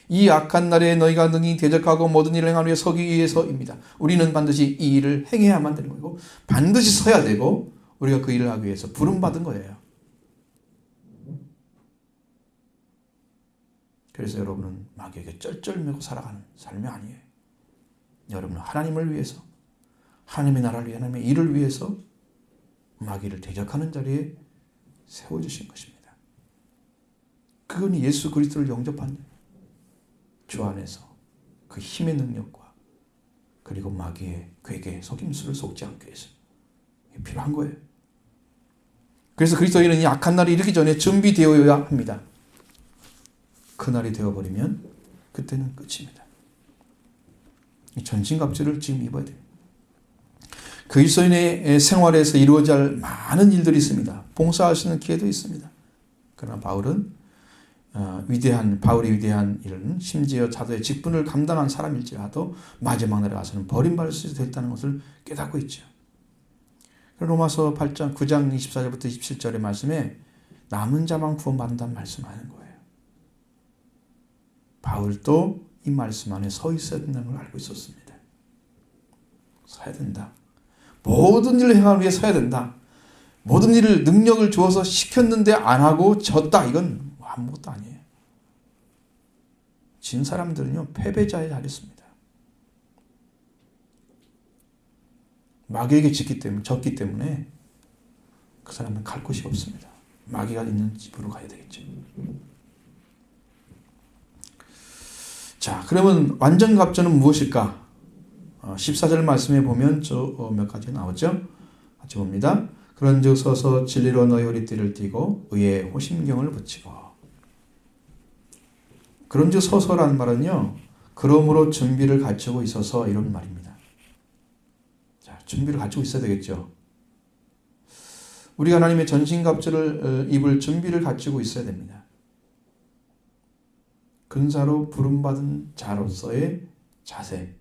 이 악한 날에 너희가 능히 대적하고 모든 일을 행하는 위해 서기 위해서입니다. 우리는 반드시 이 일을 행해야만 되는 거고 반드시 서야 되고 우리가 그 일을 하기 위해서 부름받은 거예요. 그래서 여러분은 마귀에게 쩔쩔매고 살아가는 삶이 아니에요. 여러분은 하나님을 위해서, 하나님의 나라를 위해, 하나님의 일을 위해서 마귀를 대적하는 자리에 세워주신 것입니다. 그건 예수 그리스도를 영접한 주 안에서 그 힘의 능력과 그리고 마귀의 괴계, 속임수를 속지 않기 위해서 필요한 거예요. 그래서 그리스도인은 이 악한 날이 이르기 전에 준비되어야 합니다. 그날이 되어버리면 그때는 끝입니다. 전신갑주를 지금 입어야 됩니다. 그리스도인의 생활에서 이루어져야 할 많은 일들이 있습니다. 봉사할 수 있는 기회도 있습니다. 그러나 바울이 위대한 일은 심지어 자도의 직분을 감당한 사람일지라도 마지막 날에 가서는 버림받을 수 있다는 것을 깨닫고 있죠. 로마서 8장 9장 24절부터 27절의 말씀에 남은 자만 구원받는다는 말씀하는 거예요. 바울도 이 말씀 안에 서 있어야 된다는 걸 알고 있었습니다. 서야 된다. 모든 일을 행하기 위해 서야 된다. 모든 일을 능력을 주어서 시켰는데 안 하고 졌다. 이건 아무것도 아니에요. 진 사람들은요, 패배자에 달했습니다. 마귀에게 졌기 때문에 그 사람은 갈 곳이 없습니다. 마귀가 있는 집으로 가야 되겠죠. 자, 그러면 완전 갑주는 무엇일까? 14절 말씀에 보면 몇 가지 나오죠. 같이 봅니다. 그런즉 서서 진리로 너희 허리띠를 띠고 의의 호심경을 붙이고. 그런즉 서서라는 말은요, 그러므로 준비를 갖추고 있어서 이런 말입니다. 자, 준비를 갖추고 있어야 되겠죠. 우리가 하나님의 전신갑주를 입을 준비를 갖추고 있어야 됩니다. 근사로 부름받은 자로서의 자세,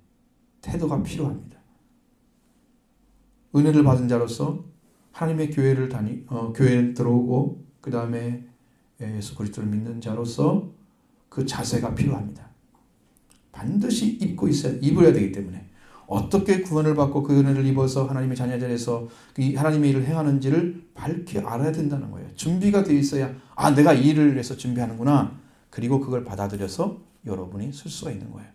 태도가 필요합니다. 은혜를 받은 자로서 하나님의 교회를 들어오고 그 다음에 예수 그리스도를 믿는 자로서 그 자세가 필요합니다. 반드시 입어야 되기 때문에 어떻게 구원을 받고 그 은혜를 입어서 하나님의 자녀들에서 하나님의 일을 행하는지를 밝게 알아야 된다는 거예요. 준비가 되어 있어야 내가 이 일을 위해서 준비하는구나. 그리고 그걸 받아들여서 여러분이 쓸 수가 있는 거예요.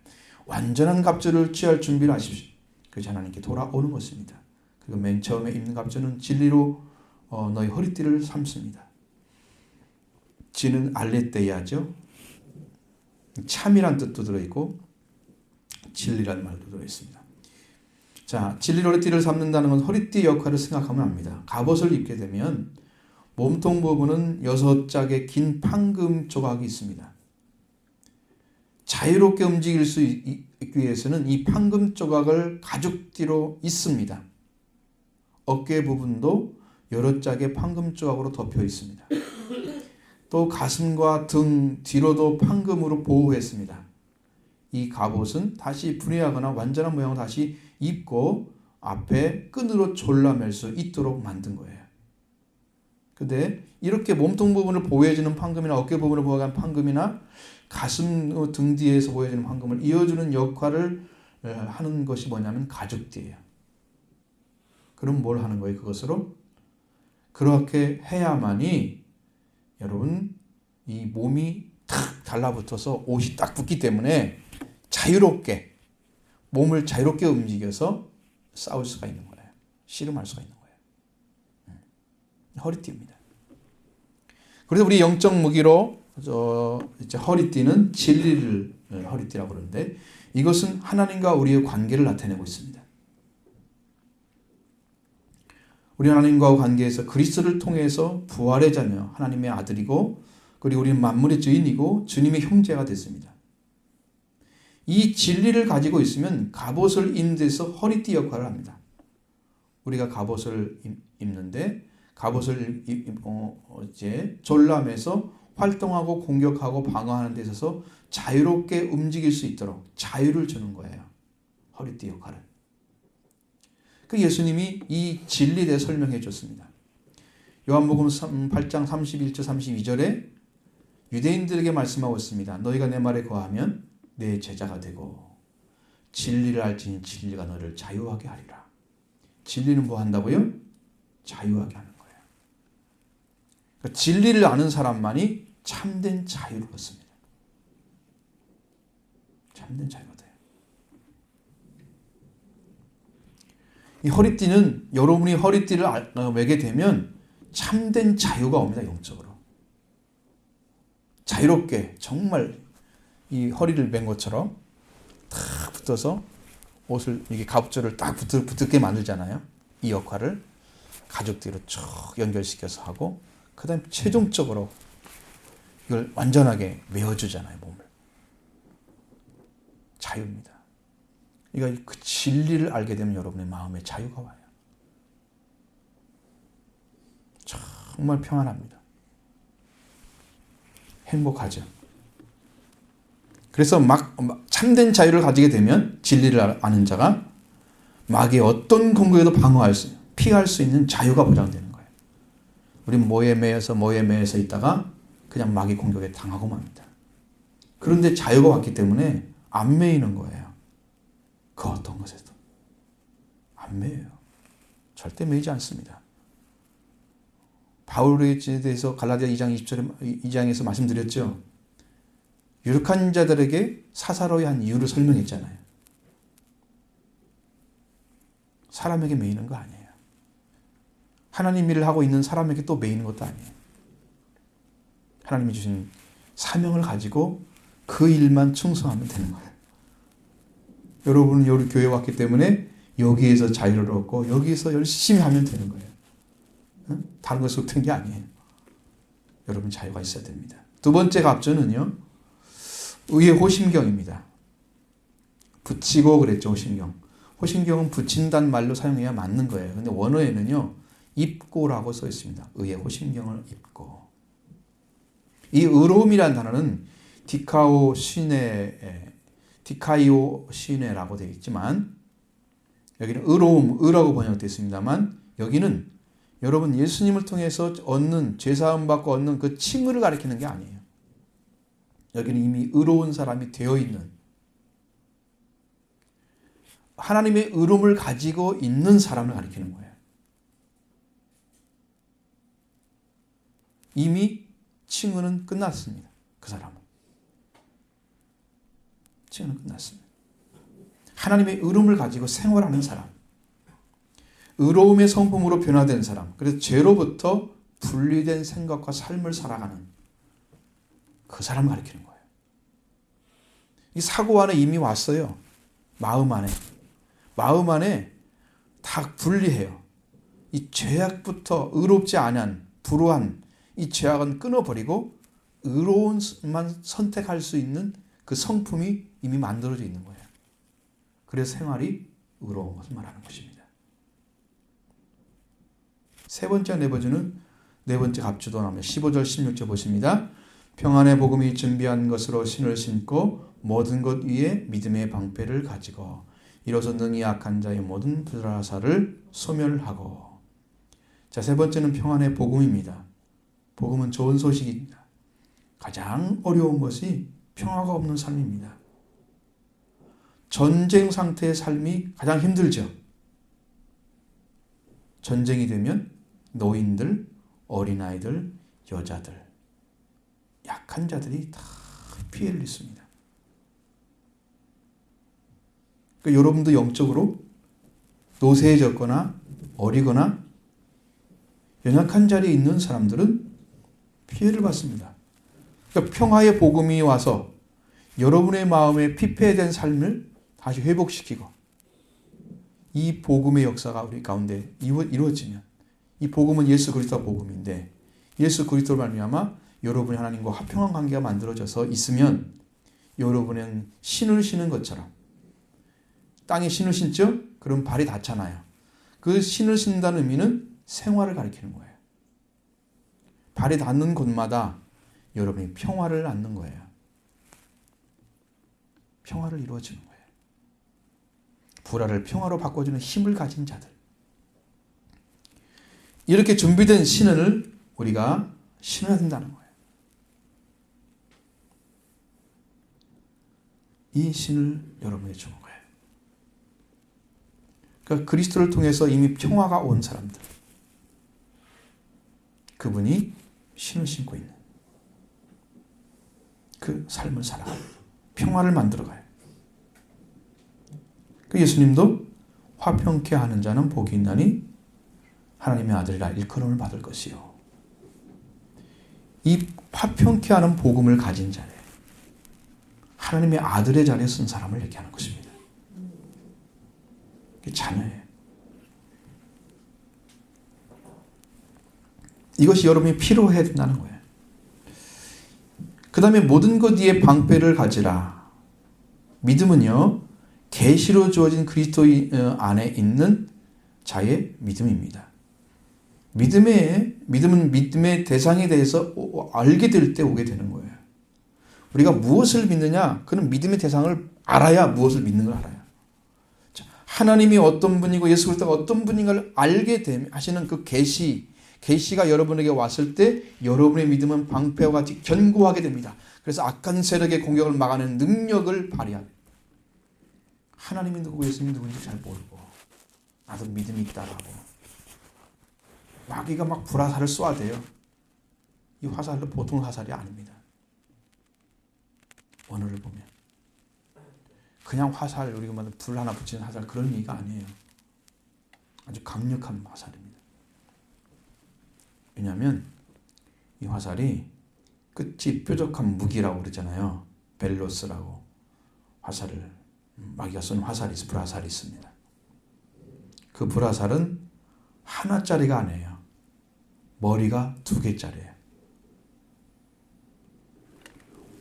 완전한 갑주를 취할 준비를 하십시오. 그래서 하나님께 돌아오는 것입니다. 그리고 맨 처음에 입는 갑주는 진리로 너희 허리띠를 삼습니다. 진은 알레테이아죠. 참이란 뜻도 들어있고 진리라는 말도 들어있습니다. 자, 진리로 허리띠를 삼는다는 건 허리띠 역할을 생각하면 압니다. 갑옷을 입게 되면 몸통 부분은 6짝의 긴 판금 조각이 있습니다. 자유롭게 움직일 수 있기 위해서는 이 판금 조각을 가죽띠로 잇습니다. 어깨 부분도 여러 짝의 판금 조각으로 덮여 있습니다. 또 가슴과 등 뒤로도 판금으로 보호했습니다. 이 갑옷은 다시 분해하거나 완전한 모양을 다시 입고 앞에 끈으로 졸라맬 수 있도록 만든 거예요. 근데 이렇게 몸통 부분을 보호해주는 판금이나 어깨 부분을 보호하는 판금이나 가슴 등 뒤에서 보여주는 판금을 이어주는 역할을 하는 것이 뭐냐면 가죽띠예요. 그럼 뭘 하는 거예요? 그것으로? 그렇게 해야만이 여러분 이 몸이 탁 달라붙어서 옷이 딱 붙기 때문에 자유롭게 몸을 자유롭게 움직여서 싸울 수가 있는 거예요. 씨름할 수가 있는 거예요. 허리띠입니다. 그래서 우리 영적 무기로 이제 허리띠는 진리를 허리띠라고 그러는데 이것은 하나님과 우리의 관계를 나타내고 있습니다. 우리 하나님과 관계에서 그리스도를 통해서 부활의 자녀, 하나님의 아들이고 그리고 우리는 만물의 주인이고 주님의 형제가 됐습니다. 이 진리를 가지고 있으면 갑옷을 입는 데서 허리띠 역할을 합니다. 우리가 갑옷을 입는데 갑옷을 이제 졸라매서 활동하고 공격하고 방어하는 데 있어서 자유롭게 움직일 수 있도록 자유를 주는 거예요. 허리띠 역할은. 그 예수님이 이 진리에 대해 설명해 줬습니다. 요한복음 8장 31절 32절에 유대인들에게 말씀하고 있습니다. 너희가 내 말에 거하면 내 제자가 되고 진리를 알지니 진리가 너를 자유하게 하리라. 진리는 뭐 한다고요? 자유하게 하는 거예요. 그러니까 진리를 아는 사람만이 참된 자유를 얻습니다. 참된 자유가 돼요. 이 허리띠는 여러분이 허리띠를 매게 되면 참된 자유가 옵니다. 영적으로. 자유롭게 정말 이 허리를 맨 것처럼 탁 붙어서 옷을 이게 갑주를 딱 붙게 만들잖아요. 이 역할을 가죽띠로 쭉 연결시켜서 하고 그 다음에 최종적으로 이걸 완전하게 메어주잖아요. 몸을. 자유입니다. 그러니까 그 진리를 알게 되면 여러분의 마음에 자유가 와요. 정말 평안합니다. 행복하죠. 그래서 참된 자유를 가지게 되면 진리를 아는 자가 마귀의 어떤 공격에도 방어할 수 있어요. 피할 수 있는 자유가 보장되는 거예요. 우리는 뭐에 매여서 있다가 그냥 마귀 공격에 당하고 맙니다. 그런데 자유가 왔기 때문에 안 매이는 거예요. 그 어떤 것에도. 안 매여요. 절대 매이지 않습니다. 바울에 대해서 갈라디아 2장 2장에서 말씀드렸죠. 유력한 자들에게 사사로이 한 이유를 설명했잖아요. 사람에게 매이는 거 아니에요. 하나님 일을 하고 있는 사람에게 또 매이는 것도 아니에요. 하나님이 주신 사명을 가지고 그 일만 충성하면 되는 거예요. 여러분은 여기 교회에 왔기 때문에 여기에서 자유를 얻고 여기에서 열심히 하면 되는 거예요. 응? 다른 것을 얻은 게 아니에요. 여러분 자유가 있어야 됩니다. 두 번째 갑주는요. 의의 호심경입니다. 붙이고 그랬죠. 호심경. 호심경은 붙인다는 말로 사용해야 맞는 거예요. 근데 원어에는요. 입고라고 써 있습니다. 의의 호심경을 입고. 이 의로움이라는 단어는 디카이오 시네라고 되어 있지만 여기는 의로움, 의라고 번역되어 있습니다만 여기는 여러분 예수님을 통해서 얻는 죄사함 받고 얻는 그 칭의를 가리키는 게 아니에요. 여기는 이미 의로운 사람이 되어 있는 하나님의 의로움을 가지고 있는 사람을 가리키는 거예요. 이미 칭의는 끝났습니다. 그 사람은. 칭의는 끝났습니다. 하나님의 의로움을 가지고 생활하는 사람. 의로움의 성품으로 변화된 사람. 그래서 죄로부터 분리된 생각과 삶을 살아가는 그 사람을 가리키는 거예요. 이 사고 안에 이미 왔어요. 마음 안에. 마음 안에 다 분리해요. 이 죄악부터 의롭지 않은 불우한 이 죄악은 끊어버리고 의로움만 선택할 수 있는 그 성품이 이미 만들어져 있는 거예요. 그래서 생활이 의로운 것을 말하는 것입니다. 세 번째 네 번째 갑주도 나옵니다. 15절 16절 보십니다. 평안의 복음이 준비한 것으로 신을 신고 모든 것 위에 믿음의 방패를 가지고 이로써 능히 악한 자의 모든 불화살을 소멸하고. 자, 세 번째는 평안의 복음입니다. 복음은 좋은 소식입니다. 가장 어려운 것이 평화가 없는 삶입니다. 전쟁 상태의 삶이 가장 힘들죠. 전쟁이 되면 노인들, 어린아이들, 여자들, 약한 자들이 다 피해를 입습니다. 그러니까 여러분도 영적으로 노쇠해졌거나 어리거나 연약한 자리에 있는 사람들은 피해를 받습니다. 그러니까 평화의 복음이 와서 여러분의 마음에 피폐된 삶을 다시 회복시키고 이 복음의 역사가 우리 가운데 이루어지면 이 복음은 예수 그리스도 복음인데 예수 그리스도를 말미암아 여러분이 하나님과 화평한 관계가 만들어져서 있으면 여러분은 신을 신은 것처럼 땅에 신을 신죠? 그럼 발이 닿잖아요. 그 신을 신다는 의미는 생활을 가리키는 거예요. 발이 닿는 곳마다 여러분이 평화를 얻는 거예요. 평화를 이루어지는 거예요. 불화를 평화로 바꿔주는 힘을 가진 자들. 이렇게 준비된 신을 우리가 신어야 된다는 거예요. 이 신을 여러분에게 주는 거예요. 그러니까 그리스도를 통해서 이미 평화가 온 사람들. 그분이 신을 신고 있는 그 삶을 살아가요. 평화를 만들어가요. 그 예수님도 화평케 하는 자는 복이 있나니 하나님의 아들이라 일컬음을 받을 것이요. 이 화평케 하는 복음을 가진 자예요. 하나님의 아들의 자리에 쓴 사람을 얘기하는 것입니다. 이게 자녀예요. 이것이 여러분이 필요해야 된다는 거예요. 그 다음에 모든 것 위에 방패를 가지라. 믿음은요, 계시로 주어진 그리스도 안에 있는 자의 믿음입니다. 믿음은 믿음의 대상에 대해서 알게 될 때 오게 되는 거예요. 우리가 무엇을 믿느냐? 그는 믿음의 대상을 알아야 무엇을 믿는 걸 알아요. 하나님이 어떤 분이고 예수 그리스도가 어떤 분인가를 알게 하시는 그 계시가 여러분에게 왔을 때 여러분의 믿음은 방패와 같이 견고하게 됩니다. 그래서 악한 세력의 공격을 막아내는 능력을 발휘합니다. 하나님이 누구고 예수님이 누군지 잘 모르고 나도 믿음이 있다라고 마귀가 막 불화살을 쏘아대요. 이 화살도 보통 화살이 아닙니다. 원어를 보면 그냥 화살, 우리가 말하는 불 하나 붙이는 화살, 그런 얘기가 아니에요. 아주 강력한 화살입니다. 왜냐하면 이 화살이 끝이 뾰족한 무기라고 그러잖아요. 벨로스라고 화살을 마귀가 쏘는 화살이 있어, 불화살이 있습니다. 그 불화살은 하나짜리가 아니에요. 머리가 2개짜리예요.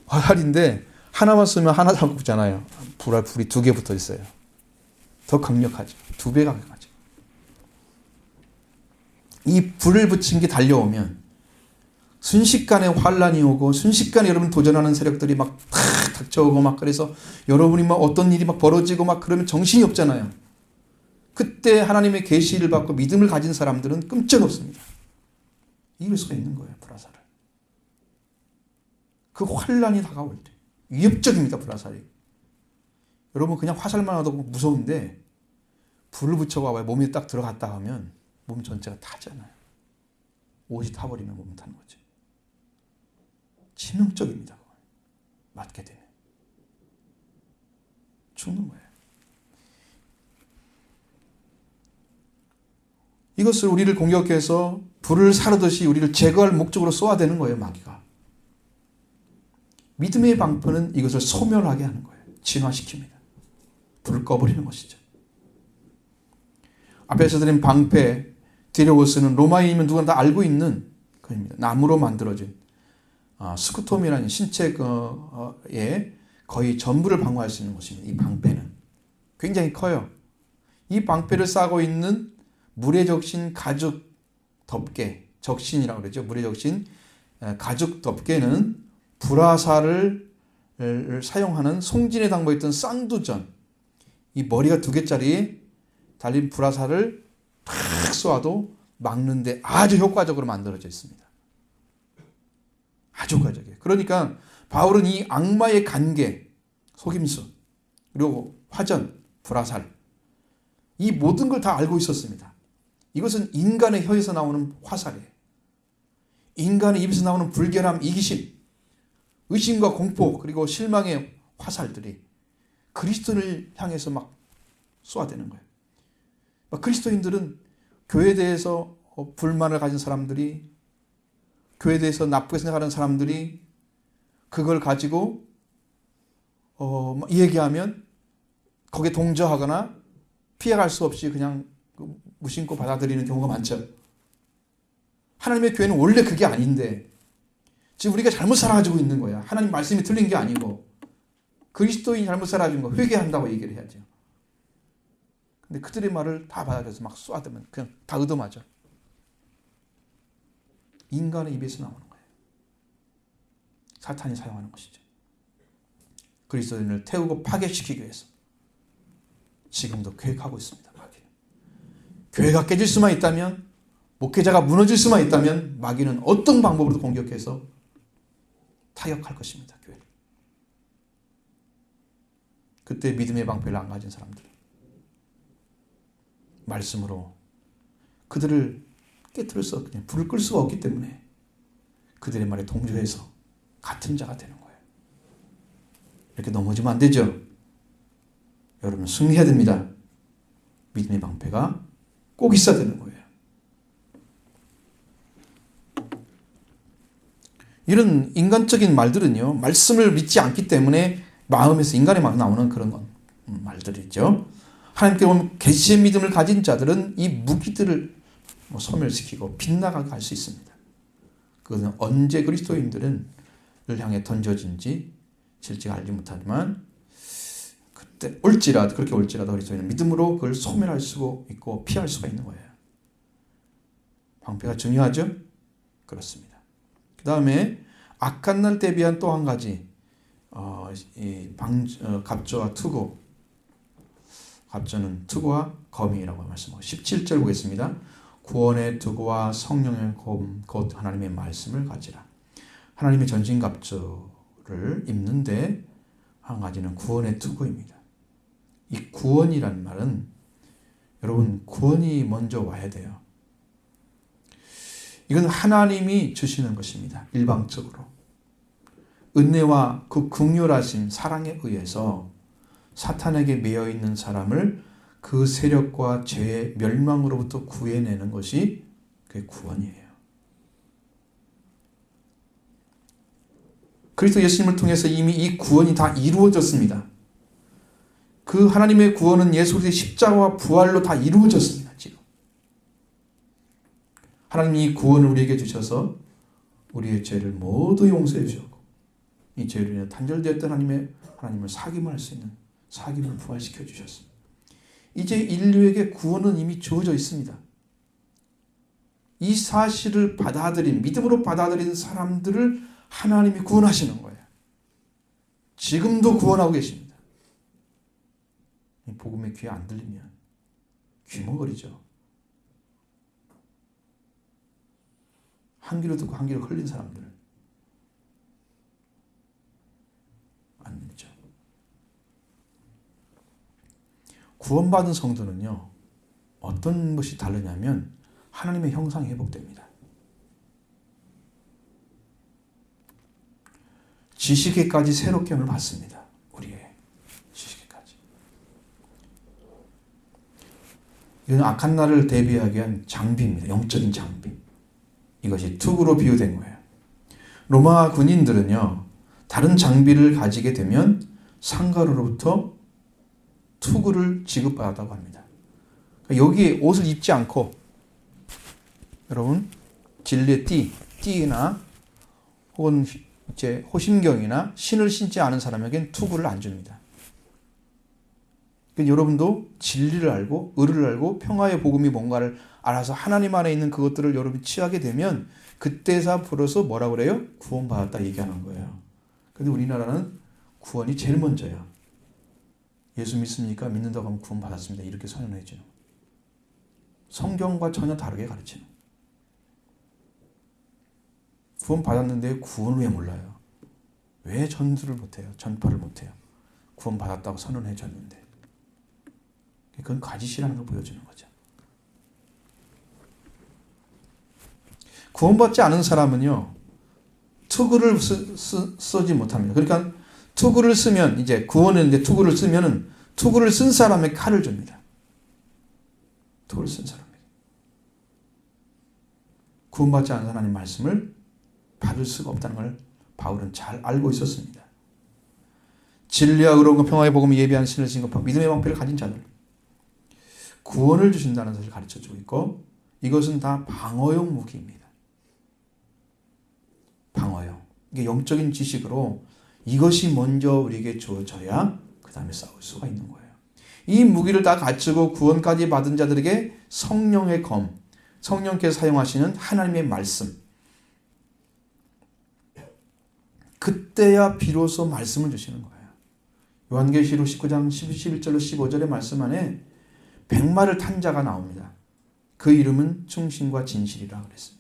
화살인데 하나만 쓰면 하나 잡잖아요. 불이 2개 붙어 있어요. 더 강력하죠. 2배가 강하죠. 이 불을 붙인 게 달려오면 순식간에 환란이 오고 순식간에 여러분 도전하는 세력들이 막 닥쳐오고 막 그래서 여러분이 막 어떤 일이 막 벌어지고 막 그러면 정신이 없잖아요. 그때 하나님의 계시를 받고 믿음을 가진 사람들은 끔찍없습니다. 이길 수가 있는 거예요. 불화살을. 그 환란이 다가올 때 위협적입니다. 불화살이. 여러분 그냥 화살만 와도 무서운데 불을 붙여봐봐요. 몸에 딱 들어갔다 하면 몸 전체가 타잖아요. 옷이 타버리면 몸이 타는 거죠. 치명적입니다. 맞게 되면 죽는 거예요. 이것을 우리를 공격해서 불을 사르듯이 우리를 제거할 목적으로 쏘아대는 거예요. 마귀가. 믿음의 방패는 이것을 소멸하게 하는 거예요. 진화시킵니다. 불을 꺼버리는 것이죠. 앞에서 드린 방패, 디레오스는 로마인이면 누구나 다 알고 있는 것입니다. 나무로 만들어진 스쿠톰이라는 신체에 거의 전부를 방어할 수 있는 것입니다. 이 방패는 굉장히 커요. 이 방패를 싸고 있는 물에 적신 가죽 덮개, 적신이라고 그러죠. 물에 적신 가죽 덮개는 불화살을 사용하는 송진에 담궈있던 쌍두전, 이 머리가 2개짜리 달린 불화살을 탁 쏘아도 막는데 아주 효과적으로 만들어져 있습니다. 아주 효과적이에요. 그러니까 바울은 이 악마의 간계, 속임수, 그리고 화전, 불화살, 이 모든 걸 다 알고 있었습니다. 이것은 인간의 혀에서 나오는 화살이에요. 인간의 입에서 나오는 불결함, 이기심, 의심과 공포, 그리고 실망의 화살들이 그리스도를 향해서 막 쏘아대는 거예요. 그리스도인들은 교회에 대해서 불만을 가진 사람들이, 교회에 대해서 나쁘게 생각하는 사람들이 그걸 가지고 얘기하면 거기에 동조하거나 피해갈 수 없이 그냥 무심코 받아들이는 경우가 많죠. 하나님의 교회는 원래 그게 아닌데 지금 우리가 잘못 살아가지고 있는 거야. 하나님 말씀이 틀린 게 아니고 그리스도인이 잘못 살아가지고 거 회개한다고 얘기를 해야죠. 근데 그들의 말을 다 받아들여서 막 쏘아대면 그냥 다 얻어맞아. 인간의 입에서 나오는 거예요. 사탄이 사용하는 것이죠. 그리스도인을 태우고 파괴시키기 위해서 지금도 계획하고 있습니다. 마귀는. 교회가 깨질 수만 있다면, 목회자가 무너질 수만 있다면 마귀는 어떤 방법으로도 공격해서 타격할 것입니다. 교회를. 그때 믿음의 방패를 안 가진 사람들, 말씀으로 그들을 깨뜨릴 수 없기 때문에, 불을 끌 수가 없기 때문에 그들의 말에 동조해서 같은 자가 되는 거예요. 이렇게 넘어지면 안 되죠. 여러분 승리해야 됩니다. 믿음의 방패가 꼭 있어야 되는 거예요. 이런 인간적인 말들은요, 말씀을 믿지 않기 때문에 마음에서, 인간의 마음에 나오는 그런 말들이죠. 하나님께 오면 계시의 믿음을 가진 자들은 이 무기들을 소멸시키고 빗나가게 할 수 있습니다. 그것은 언제 그리스도인들을 향해 던져진지 실제 알지 못하지만 그때 그렇게 올지라도 그리스도인은 믿음으로 그걸 소멸할 수 있고 피할 수가 있는 거예요. 방패가 중요하죠? 그렇습니다. 그 다음에 악한 날 대비한 또 한 가지 갑주와 투구, 갑주는 투구와 검이라고 말씀하고 17절 보겠습니다. 구원의 투구와 성령의 검 곧 하나님의 말씀을 가지라. 하나님의 전신갑주를 입는데 한 가지는 구원의 투구입니다. 이 구원이란 말은 여러분 구원이 먼저 와야 돼요. 이건 하나님이 주시는 것입니다. 일방적으로. 은혜와 그 긍휼하심 사랑에 의해서 사탄에게 매여 있는 사람을 그 세력과 죄의 멸망으로부터 구해내는 것이 그게 구원이에요. 그리스도 예수님을 통해서 이미 이 구원이 다 이루어졌습니다. 그 하나님의 구원은 예수 그리스도의 십자가와 부활로 다 이루어졌습니다. 지금 하나님이 이 구원을 우리에게 주셔서 우리의 죄를 모두 용서해 주셨고 이 죄로 인해 단절되었던 하나님을 사귐할 수 있는 사귐을 부활시켜 주셨습니다. 이제 인류에게 구원은 이미 주어져 있습니다. 이 사실을 받아들인 믿음으로 받아들인 사람들을 하나님이 구원하시는 거예요. 지금도 구원하고 계십니다. 복음의 귀에 안 들리면 귀머거리죠. 한 귀로 듣고 한 귀로 흘린 사람들 안 믿죠. 구원받은 성도는요 어떤 것이 다르냐면 하나님의 형상이 회복됩니다. 지식에까지 새롭게 함을 받습니다. 우리의 지식에까지. 이건 악한 날을 대비하기 위한 장비입니다. 영적인 장비. 이것이 투구로 비유된 거예요. 로마 군인들은요 다른 장비를 가지게 되면 상가로부터 투구를 지급받았다고 합니다. 여기에 옷을 입지 않고 여러분 진리의 띠나 혹은 이제 호심경이나 신을 신지 않은 사람에겐 투구를 안 줍니다. 그러니까 여러분도 진리를 알고 의를 알고 평화의 복음이 뭔가를 알아서 하나님 안에 있는 그것들을 여러분이 취하게 되면 그때서 비로소 뭐라고 그래요? 구원받았다 얘기하는 거예요. 그런데 우리나라는 구원이 제일 먼저야. 예수 믿습니까? 믿는다고 하면 구원받았습니다. 이렇게 선언해 주는 거예요. 성경과 전혀 다르게 가르치는 거예요. 구원받았는데 구원을 왜 몰라요? 왜 전수를 못해요? 전파를 못해요? 구원받았다고 선언해 줬는데 그건 가짓이라는 걸 보여주는 거죠. 구원받지 않은 사람은요 투구를 쓰지 못합니다. 그러니까 투구를 쓰면 이제 구원했는데 투구를 쓰면은 투구를 쓴 사람의 칼을 줍니다. 투구를 쓴 사람에게. 구원받지 않은 하나님 말씀을 받을 수가 없다는 걸 바울은 잘 알고 있었습니다. 진리와 의로움과 평화의 복음을 예비한 신을 신고 믿음의 방패를 가진 자들 구원을 주신다는 사실을 가르쳐주고 있고 이것은 다 방어용 무기입니다. 방어용. 이게 영적인 지식으로 이것이 먼저 우리에게 주어져야 그 다음에 싸울 수가 있는 거예요. 이 무기를 다 갖추고 구원까지 받은 자들에게 성령의 검, 성령께서 사용하시는 하나님의 말씀 그때야 비로소 말씀을 주시는 거예요. 요한계시록 19장 11절로 15절의 말씀 안에 백마를 탄 자가 나옵니다. 그 이름은 충신과 진실이라 그랬습니다.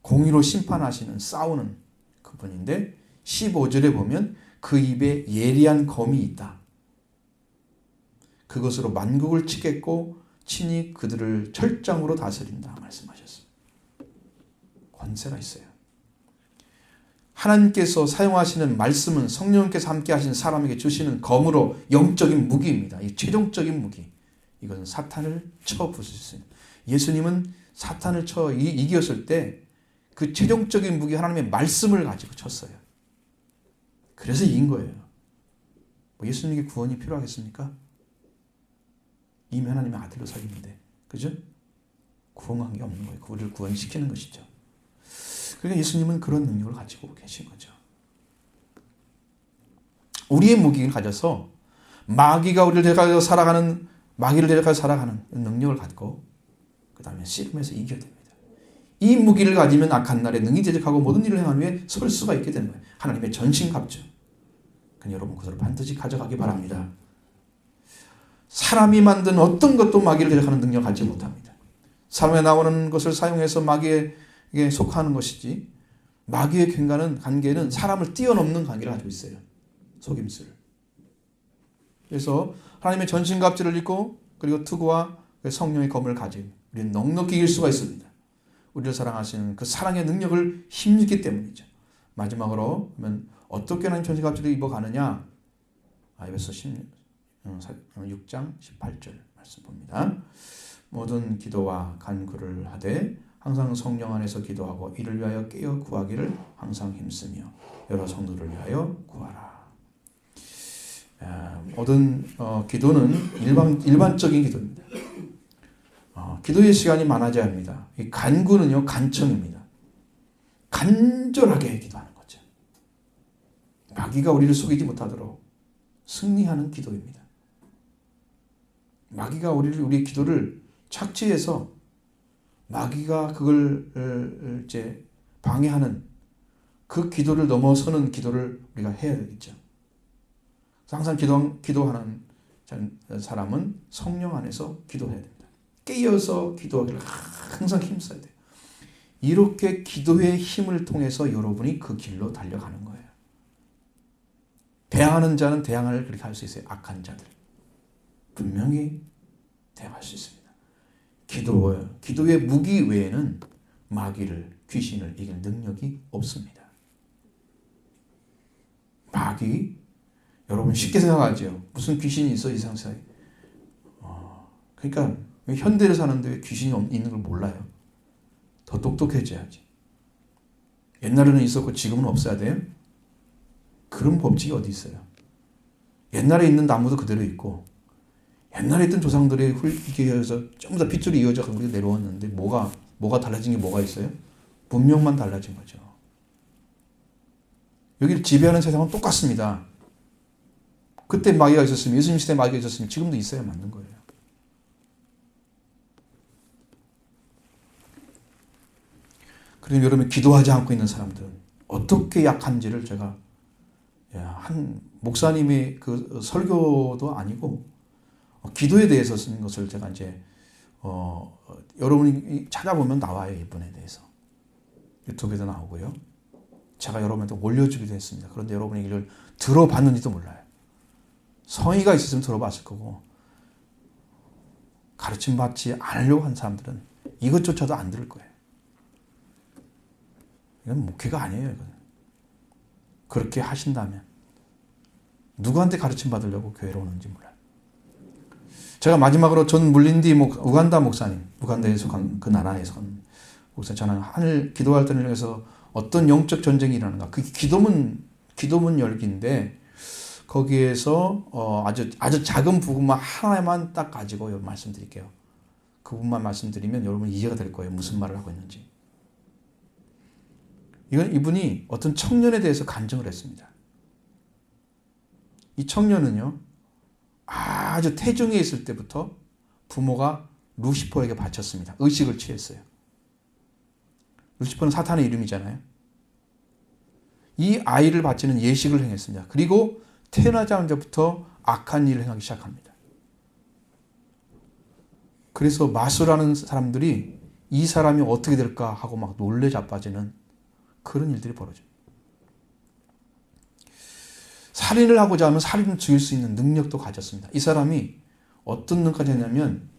공의로 심판하시는 싸우는 그분인데 15절에 보면 그 입에 예리한 검이 있다. 그것으로 만국을 치겠고 친히 그들을 철장으로 다스린다 말씀하셨습니다. 권세가 있어요. 하나님께서 사용하시는 말씀은 성령께서 함께 하신 사람에게 주시는 검으로 영적인 무기입니다. 이 최종적인 무기. 이것은 사탄을 쳐 부술 수 있는. 예수님은 사탄을 쳐 이겼을 때 그 최종적인 무기 하나님의 말씀을 가지고 쳤어요. 그래서 이긴 거예요. 예수님에게 구원이 필요하겠습니까? 이미 하나님의 아들로 살리는데 그죠? 구원한 게 없는 거예요. 그를 구원시키는 것이죠. 그러니까 예수님은 그런 능력을 가지고 계신 거죠. 우리의 무기를 가져서 마귀가 우리를 데려가서 살아가는 마귀를 데려가서 살아가는 능력을 갖고 그 다음에 씨름해서 이겨야 됩니다. 이 무기를 가지면 악한 날에 능히 대적하고 모든 일을 행한 후에 설 수가 있게 되는 거예요. 하나님의 전신갑주. 그러니 여러분 그것을 반드시 가져가기 바랍니다. 사람이 만든 어떤 것도 마귀를 대적하는 능력을 갖지 못합니다. 사람에 나오는 것을 사용해서 마귀에게 속하는 것이지 마귀의 관계는 사람을 뛰어넘는 관계를 가지고 있어요. 속임수를. 그래서 하나님의 전신갑주를 입고 그리고 투구와 성령의 검을 가지고 우리는 넉넉히 이길 수가 있습니다. 우리를 사랑하시는 그 사랑의 능력을 힘입기 때문이죠. 마지막으로 그러면 어떻게 하나님 전신갑주를 입어가느냐? 에베소 6장 18절 말씀 봅니다. 모든 기도와 간구를 하되 항상 성령 안에서 기도하고 이를 위하여 깨어 구하기를 항상 힘쓰며 여러 성도를 위하여 구하라. 모든 기도는 일반적인 기도입니다. 기도의 시간이 많아져야 합니다. 이 간구는요, 간청입니다. 간절하게 기도하는 거죠. 마귀가 우리를 속이지 못하도록 승리하는 기도입니다. 마귀가 우리의 기도를 착취해서 마귀가 그걸 이제 방해하는 그 기도를 넘어서는 기도를 우리가 해야 되겠죠. 항상 기도하는 사람은 성령 안에서 기도해야 됩니다. 깨어서 기도하기를 항상 힘써야 돼요. 이렇게 기도의 힘을 통해서 여러분이 그 길로 달려가는 거예요. 대항하는 자는 대항을 그렇게 할 수 있어요. 악한 자들. 분명히 대항할 수 있습니다. 기도의 무기 외에는 마귀를, 귀신을 이길 능력이 없습니다. 마귀, 여러분 쉽게 생각하죠. 무슨 귀신이 있어 이 세상에. 그러니까 현대를 사는데 왜 귀신이 있는 걸 몰라요. 더 똑똑해져야지. 옛날에는 있었고 지금은 없어야 돼요? 그런 법칙이 어디 있어요? 옛날에 있는 나무도 그대로 있고 옛날에 있던 조상들의 흙에서 전부 다 핏줄이 이어져 우리가 내려왔는데 뭐가 달라진 게 뭐가 있어요? 문명만 달라진 거죠. 여기를 지배하는 세상은 똑같습니다. 그때 마귀가 있었으면, 예수님 시대에 마귀가 있었으면 지금도 있어야 맞는 거예요. 그럼 여러분 기도하지 않고 있는 사람들은 어떻게 약한지를 제가 한 목사님의 그 설교도 아니고 기도에 대해서 쓰는 것을 제가 이제 여러분이 찾아보면 나와요. 이분에 대해서 유튜브에도 나오고요. 제가 여러분한테 올려주기도 했습니다. 그런데 여러분이 이걸 들어봤는지도 몰라요. 성의가 있었으면 들어봤을 거고 가르침 받지 않으려고 한 사람들은 이것조차도 안 들을 거예요. 이건 목회가 아니에요. 이건. 그렇게 하신다면 누구한테 가르침 받으려고 교회로 오는지 몰라요. 제가 마지막으로 존 물린디 우간다 목사님, 우간다에서 그 나라에서 목사, 저는 하늘 기도할 때를 통해서 어떤 영적 전쟁이 일어나는가. 그게 기도문 열기인데 거기에서 아주 작은 부분만 하나만 딱 가지고 말씀드릴게요. 그 부분만 말씀드리면 여러분 이해가 될 거예요. 무슨 말을 하고 있는지. 이분이 어떤 청년에 대해서 간증을 했습니다. 이 청년은요, 아주 태중에 있을 때부터 부모가 루시퍼에게 바쳤습니다. 의식을 취했어요. 루시퍼는 사탄의 이름이잖아요. 이 아이를 바치는 예식을 행했습니다. 그리고 태어나자마자부터 악한 일을 행하기 시작합니다. 그래서 마술하는 사람들이 이 사람이 어떻게 될까 하고 막 놀래 자빠지는 그런 일들이 벌어져요. 살인을 하고자 하면 살인을 죽일 수 있는 능력도 가졌습니다. 이 사람이 어떤 능력까지 했냐면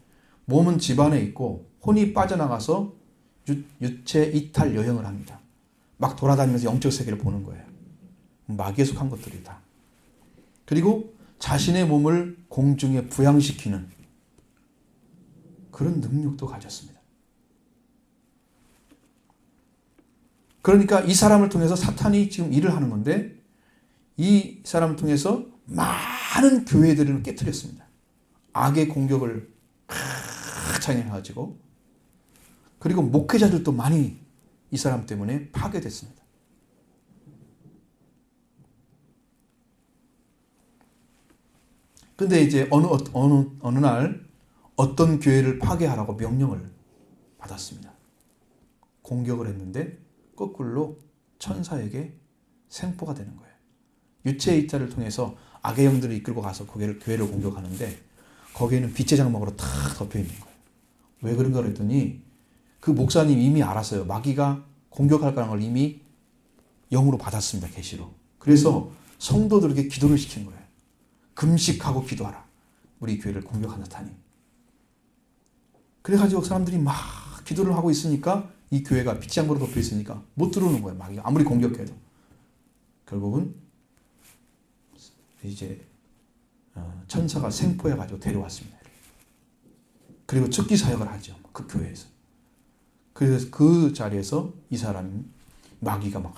몸은 집안에 있고 혼이 빠져나가서 유체 이탈 여행을 합니다. 막 돌아다니면서 영적 세계를 보는 거예요. 마귀에 속한 것들이다. 그리고 자신의 몸을 공중에 부양시키는 그런 능력도 가졌습니다. 그러니까 이 사람을 통해서 사탄이 지금 일을 하는 건데 이 사람을 통해서 많은 교회들을 깨뜨렸습니다. 악의 공격을 찬양해가지고 그리고 목회자들도 많이 이 사람 때문에 파괴됐습니다. 근데 이제 어느 날 어떤 교회를 파괴하라고 명령을 받았습니다. 공격을 했는데 거꾸로 천사에게 생포가 되는 거예요. 유체 이탈을 통해서 악의 영들을 이끌고 가서 교회를 공격하는데 거기에는 빛의 장막으로 다 덮여 있는 거예요. 왜 그런가 그랬더니 그 목사님 이미 알았어요. 마귀가 공격할 거라는 걸 이미 영으로 받았습니다. 계시로. 그래서 성도들에게 기도를 시킨 거예요. 금식하고 기도하라. 우리 교회를 공격한 사탄이. 그래가지고 사람들이 막 기도를 하고 있으니까 이 교회가 빛의 장막으로 덮여 있으니까 못 들어오는 거예요. 마귀가 아무리 공격해도. 결국은 이제 천사가 생포해가지고 데려왔습니다. 그리고 즉기 사역을 하죠. 그 교회에서. 그래서 그 자리에서 이 사람이 마귀가 막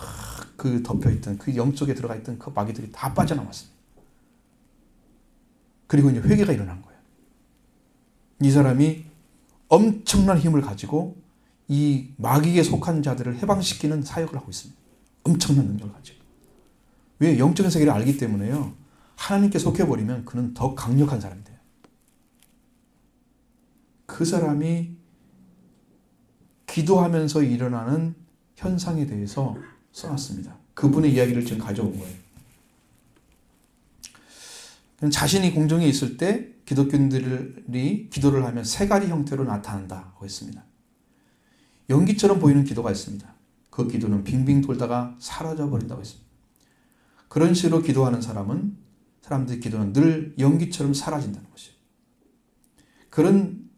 그 덮여있던 그 영적에 들어가 있던 그 마귀들이 다 빠져나왔습니다. 그리고 이제 회개가 일어난 거예요. 이 사람이 엄청난 힘을 가지고 이 마귀에 속한 자들을 해방시키는 사역을 하고 있습니다. 엄청난 능력을 가지고. 왜? 영적인 세계를 알기 때문에요. 하나님께 속해버리면 그는 더 강력한 사람이 돼요. 그 사람이 기도하면서 일어나는 현상에 대해서 써놨습니다. 그분의 이야기를 지금 가져온 거예요. 자신이 공중에 있을 때 기독교인들이 기도를 하면 세 가지 형태로 나타난다고 했습니다. 연기처럼 보이는 기도가 있습니다. 그 기도는 빙빙 돌다가 사라져 버린다고 했습니다. 그런 식으로 기도하는 사람들의 기도는 늘 연기처럼 사라진다는 것이에요.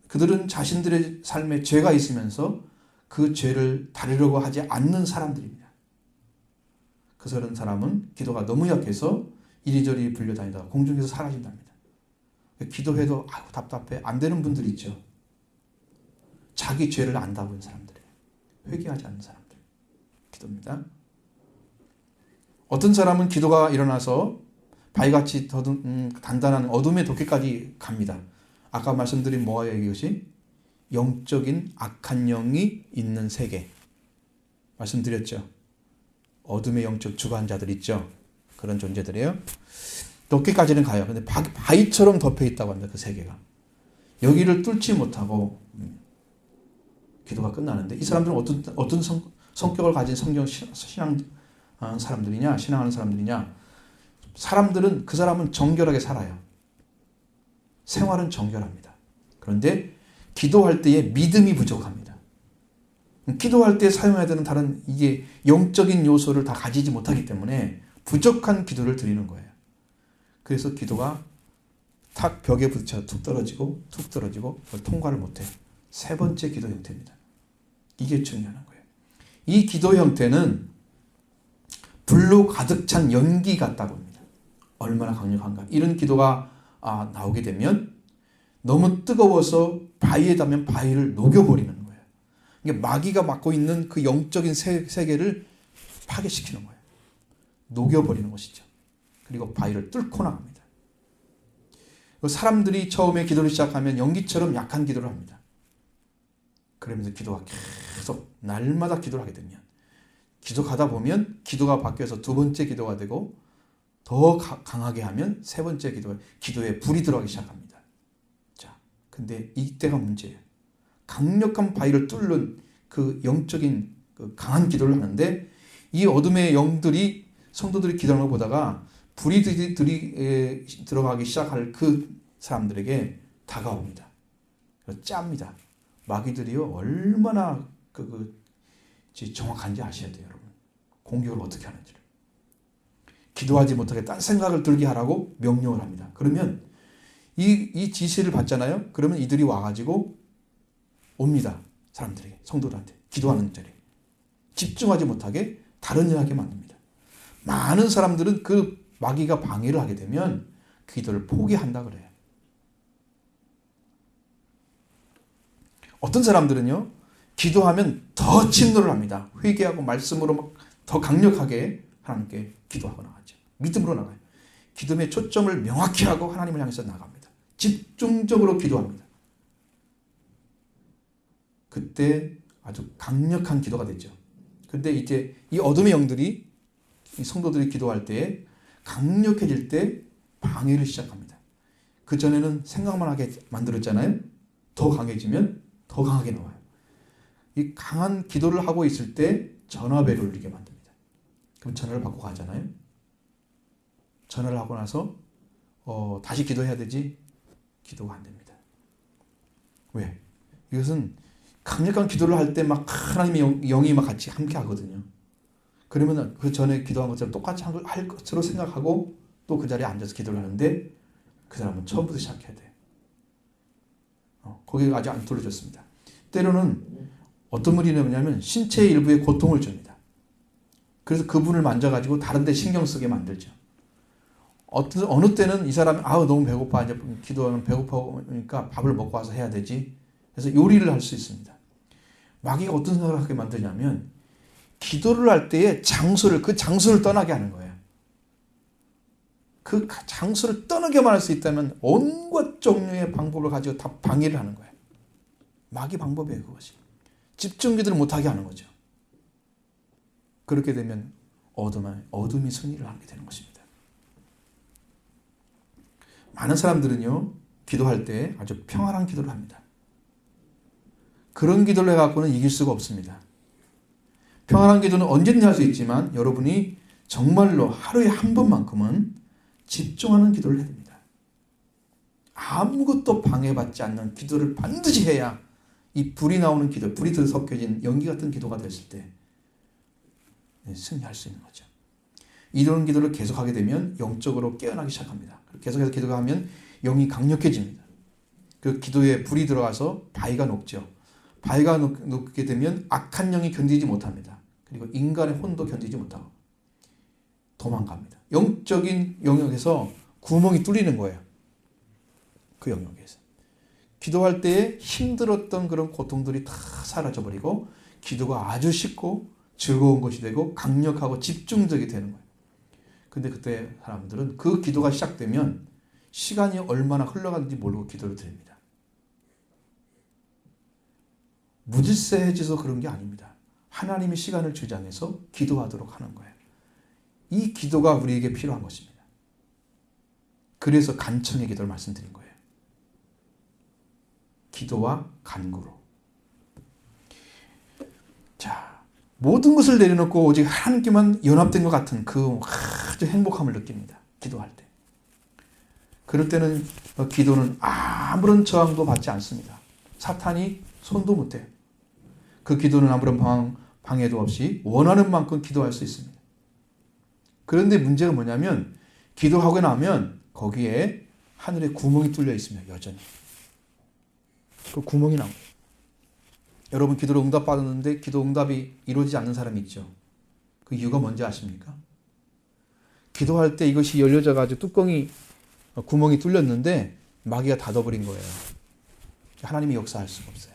그들은 자신들의 삶에 죄가 있으면서 그 죄를 다루려고 하지 않는 사람들입니다. 그런 사람은 기도가 너무 약해서 이리저리 불려다니다가 공중에서 사라진답니다. 기도해도 아이고 답답해 안 되는 분들이 있죠. 자기 죄를 안다고 하는 사람들이에요. 회개하지 않는 사람들. 기도입니다. 어떤 사람은 기도가 일어나서 바위같이 단단한 어둠의 도끼까지 갑니다. 아까 말씀드린 뭐예요 이것이? 영적인 악한 영이 있는 세계. 말씀드렸죠. 어둠의 영적 주관자들 있죠. 그런 존재들이에요. 도끼까지는 가요. 근데 바위처럼 덮여 있다고 합니다. 그 세계가. 여기를 뚫지 못하고 기도가 끝나는데 이 사람들은 어떤 성격을 가진 신앙하는 사람들이냐? 사람들은 그 사람은 정결하게 살아요. 생활은 정결합니다. 그런데 기도할 때에 믿음이 부족합니다. 기도할 때 사용해야 되는 다른 이게 영적인 요소를 다 가지지 못하기 때문에 부족한 기도를 드리는 거예요. 그래서 기도가 탁 벽에 부딪혀 툭 떨어지고 그걸 통과를 못해요. 세 번째 기도 형태입니다. 이게 중요한 거예요. 이 기도 형태는 불로 가득 찬 연기 같다고 합니다. 얼마나 강력한가. 이런 기도가 나오게 되면 너무 뜨거워서 바위에 닿으면 바위를 녹여버리는 거예요. 이게 마귀가 맡고 있는 그 영적인 세계를 파괴시키는 거예요. 녹여버리는 것이죠. 그리고 바위를 뚫고 나갑니다. 사람들이 처음에 기도를 시작하면 연기처럼 약한 기도를 합니다. 그러면서 기도가 계속 날마다 기도를 하게 되면 기도하다 보면 기도가 바뀌어서 두 번째 기도가 되고 더 강하게 하면 세 번째 기도에 불이 들어가기 시작합니다. 자, 근데 이때가 문제예요. 강력한 바위를 뚫는 그 영적인 그 강한 기도를 하는데 이 어둠의 영들이 성도들이 기도하는 걸 보다가 불이 들어가기 시작할 그 사람들에게 다가옵니다. 짭니다. 마귀들이요 얼마나 정확한지 아셔야 돼요, 여러분. 공격을 어떻게 하는지를. 기도하지 못하게 딴 생각을 들게 하라고 명령을 합니다. 그러면 이 지시를 받잖아요. 그러면 이들이 와가지고 옵니다. 사람들에게, 성도들한테 기도하는 자리에 집중하지 못하게 다른 일 하게 만듭니다. 많은 사람들은 그 마귀가 방해를 하게 되면 기도를 포기한다 그래요. 어떤 사람들은요 기도하면 더 진노를 합니다. 회개하고 말씀으로 막 더 강력하게 하나님께 기도하고 나가죠. 믿음으로 나가요. 기도의 초점을 명확히 하고 하나님을 향해서 나갑니다. 집중적으로 기도합니다. 그때 아주 강력한 기도가 되죠. 근데 이제 이 어둠의 영들이 이 성도들이 기도할 때 강력해질 때 방해를 시작합니다. 그 전에는 생각만 하게 만들었잖아요. 더 강해지면 더 강하게 나와요. 이 강한 기도를 하고 있을 때 전화벨을 울리게 만듭니다. 그럼 전화를 받고 가잖아요. 전화를 하고 나서 다시 기도해야 되지. 기도가 안 됩니다. 왜? 이것은 강력한 기도를 할 때 막 하나님의 영이 막 같이 함께 하거든요. 그러면 그 전에 기도한 것처럼 똑같이 할 것으로 생각하고 또 그 자리에 앉아서 기도를 하는데 그 사람은 처음부터 시작해야 돼. 거기가 아직 안 뚫어졌습니다. 때로는 어떤 분이 뭐냐면 신체의 일부에 고통을 줍니다. 그래서 그분을 만져가지고 다른 데 신경 쓰게 만들죠. 어느 때는 이 사람이 너무 배고파, 이제 기도하면 배고파니까 밥을 먹고 와서 해야 되지. 그래서 요리를 할 수 있습니다. 마귀가 어떤 생각을 하게 만드냐면 기도를 할 때에 그 장소를 떠나게 하는 거예요. 그 장소를 떠나게만 할 수 있다면 온갖 종류의 방법을 가지고 다 방해를 하는 거예요. 마귀 방법이에요, 그것이. 집중 기도를 못하게 하는 거죠. 그렇게 되면 어둠이 승리를 하게 되는 것입니다. 많은 사람들은요, 기도할 때 아주 평안한 기도를 합니다. 그런 기도를 해갖고는 이길 수가 없습니다. 평안한 기도는 언제든지 할 수 있지만 여러분이 정말로 하루에 한 번만큼은 집중하는 기도를 해야 됩니다. 아무것도 방해받지 않는 기도를 반드시 해야 이 불이 나오는 기도, 불이 섞여진 연기 같은 기도가 됐을 때 승리할 수 있는 거죠. 이런 기도를 계속하게 되면 영적으로 깨어나기 시작합니다. 계속해서 기도가 하면 영이 강력해집니다. 그 기도에 불이 들어가서 바위가 녹죠. 바위가 녹게 되면 악한 영이 견디지 못합니다. 그리고 인간의 혼도 견디지 못하고 도망갑니다. 영적인 영역에서 구멍이 뚫리는 거예요. 그 영역에서. 기도할 때에 힘들었던 그런 고통들이 다 사라져버리고 기도가 아주 쉽고 즐거운 것이 되고 강력하고 집중적이 되는 거예요. 근데 그때 사람들은 그 기도가 시작되면 시간이 얼마나 흘러가는지 모르고 기도를 드립니다. 무질서해져서 그런 게 아닙니다. 하나님의 시간을 주장해서 기도하도록 하는 거예요. 이 기도가 우리에게 필요한 것입니다. 그래서 간청의 기도를 말씀드린 거예요. 기도와 간구로. 자, 모든 것을 내려놓고 오직 하나님께만 연합된 것 같은 그 아주 행복함을 느낍니다. 기도할 때. 그럴 때는 기도는 아무런 저항도 받지 않습니다. 사탄이 손도 못해요. 그 기도는 아무런 방해도 없이 원하는 만큼 기도할 수 있습니다. 그런데 문제가 뭐냐면 기도하고 나면 거기에 하늘에 구멍이 뚫려 있습니다. 여전히. 그 구멍이 나옵니다. 여러분 기도로 응답받았는데 기도 응답이 이루어지지 않는 사람이 있죠. 그 이유가 뭔지 아십니까? 기도할 때 이것이 열려져 가지고 구멍이 뚫렸는데 마귀가 닫아버린 거예요. 하나님이 역사할 수가 없어요.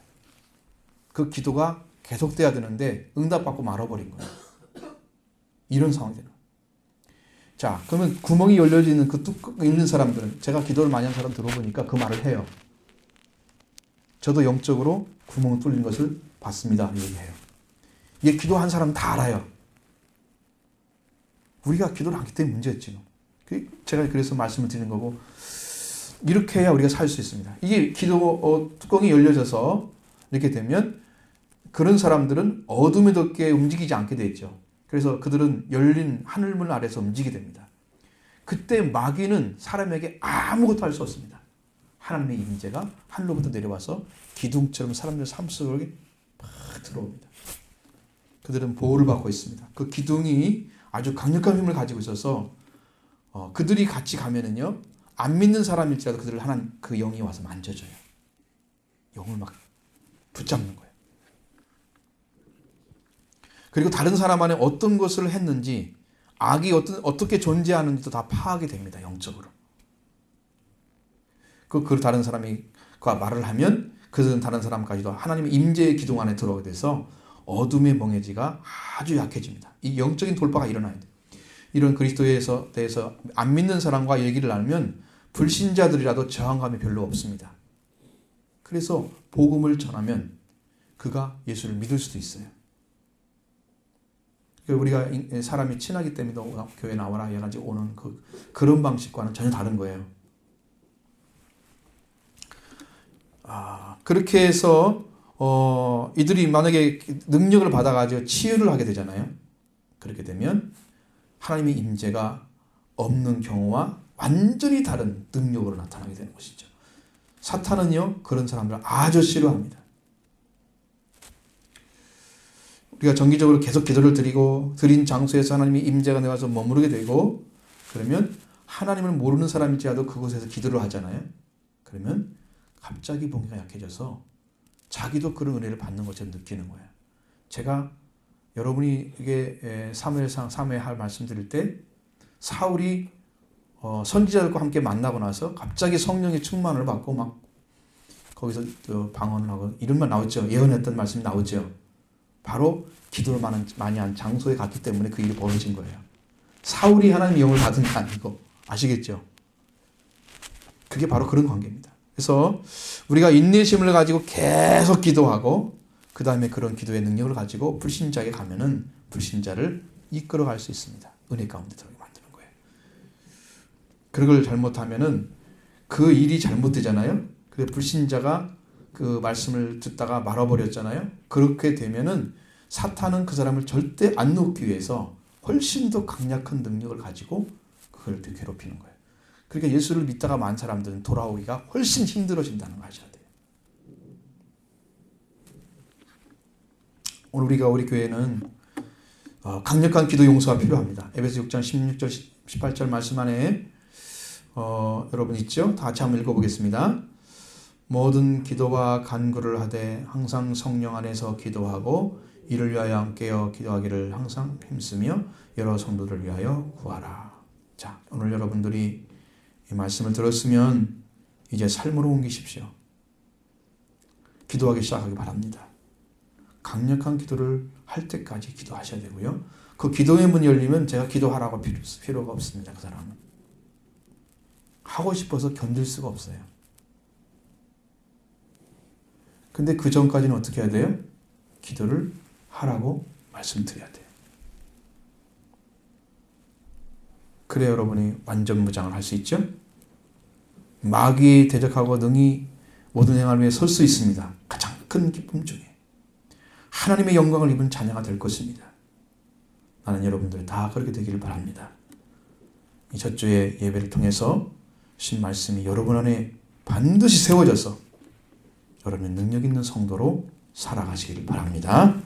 그 기도가 계속돼야 되는데 응답받고 말아버린 거예요. 이런 상황이 되는 거예요. 자, 그러면 구멍이 열려지는 그 뚜껑 있는 사람들은, 제가 기도를 많이 한 사람 들어보니까 그 말을 해요. 저도 영적으로 구멍 뚫린 것을 봤습니다. 얘기해요. 이게 기도한 사람 다 알아요. 우리가 기도를 안 하기 때문에 문제였지. 제가 그래서 말씀을 드리는 거고, 이렇게 해야 우리가 살 수 있습니다. 이게 기도 뚜껑이 열려져서 이렇게 되면 그런 사람들은 어둠에 덮게 움직이지 않게 돼 있죠. 그래서 그들은 열린 하늘문 아래서 움직이게 됩니다. 그때 마귀는 사람에게 아무것도 할 수 없습니다. 하나님의 임재가 하늘로부터 내려와서 기둥처럼 사람들 삶 속에 막 들어옵니다. 그들은 보호를 받고 있습니다. 그 기둥이 아주 강력한 힘을 가지고 있어서 그들이 같이 가면은요, 안 믿는 사람일지라도 그들을 하나님 그 영이 와서 만져줘요. 영을 막 붙잡는 거예요. 그리고 다른 사람 안에 어떤 것을 했는지, 악이 어떻게 존재하는지도 다 파악이 됩니다. 영적으로. 그 다른 사람이 말을 하면 그들은 다른 사람까지도 하나님의 임재의 기둥 안에 들어오게 돼서 어둠의 멍해지가 아주 약해집니다. 이 영적인 돌파가 일어나야 돼요. 이런 그리스도에 대해서 안 믿는 사람과 얘기를 나누면 불신자들이라도 저항감이 별로 없습니다. 그래서 복음을 전하면 그가 예수를 믿을 수도 있어요. 우리가 사람이 친하기 때문에 교회 나와라 해가지고 오는 그런 방식과는 전혀 다른 거예요. 그렇게 해서 이들이 만약에 능력을 받아가지고 치유를 하게 되잖아요. 그렇게 되면 하나님의 임재가 없는 경우와 완전히 다른 능력으로 나타나게 되는 것이죠. 사탄은요, 그런 사람들을 아주 싫어합니다. 우리가 정기적으로 계속 기도를 드린 장소에서 하나님의 임재가 내가서 머무르게 되고, 그러면 하나님을 모르는 사람일지라도 그곳에서 기도를 하잖아요. 그러면 갑자기 봉기가 약해져서 자기도 그런 은혜를 받는 것처럼 느끼는 거예요. 제가 여러분이 이게 사무엘상 3회 할 말씀드릴 때 사울이 선지자들과 함께 만나고 나서 갑자기 성령의 충만을 받고 막 거기서 방언을 하고 이런 말 나왔죠. 예언했던 말씀이 나오죠. 바로 기도를 많이 한 장소에 갔기 때문에 그 일이 벌어진 거예요. 사울이 하나님의 영을 받은 게 아니고, 아시겠죠? 그게 바로 그런 관계입니다. 그래서 우리가 인내심을 가지고 계속 기도하고 그 다음에 그런 기도의 능력을 가지고 불신자에게 가면은 불신자를 이끌어갈 수 있습니다. 은혜 가운데 들어가게 만드는 거예요. 그걸 잘못하면은 그 일이 잘못되잖아요. 그래서 불신자가 그 말씀을 듣다가 말아버렸잖아요. 그렇게 되면은 사탄은 그 사람을 절대 안 놓기 위해서 훨씬 더 강력한 능력을 가지고 그걸 괴롭히는 거예요. 그러니까 예수를 믿다가 만 사람들은 돌아오기가 훨씬 힘들어진다는 걸 아셔야 돼요. 오늘 우리 교회는 강력한 기도 용서가 필요합니다. 에베소 6장 16절 18절 말씀 안에 여러분 있죠? 다 같이 한번 읽어보겠습니다. 모든 기도와 간구를 하되 항상 성령 안에서 기도하고 이를 위하여 함께여 기도하기를 항상 힘쓰며 여러 성도를 위하여 구하라. 자, 오늘 여러분들이 이 말씀을 들었으면 이제 삶으로 옮기십시오. 기도하기 시작하기 바랍니다. 강력한 기도를 할 때까지 기도하셔야 되고요. 그 기도의 문이 열리면 제가 기도하라고 필요가 없습니다. 그 사람은. 하고 싶어서 견딜 수가 없어요. 근데 그 전까지는 어떻게 해야 돼요? 기도를 하라고 말씀드려야 돼요. 그래야 여러분이 완전 무장을 할 수 있죠. 마귀에 대적하고 능히 모든 행할 위해 설 수 있습니다. 가장 큰 기쁨 중에 하나님의 영광을 입은 자녀가 될 것입니다. 나는 여러분들 다 그렇게 되기를 바랍니다. 이 첫 주의 예배를 통해서 신 말씀이 여러분 안에 반드시 세워져서 여러분의 능력 있는 성도로 살아가시길 바랍니다.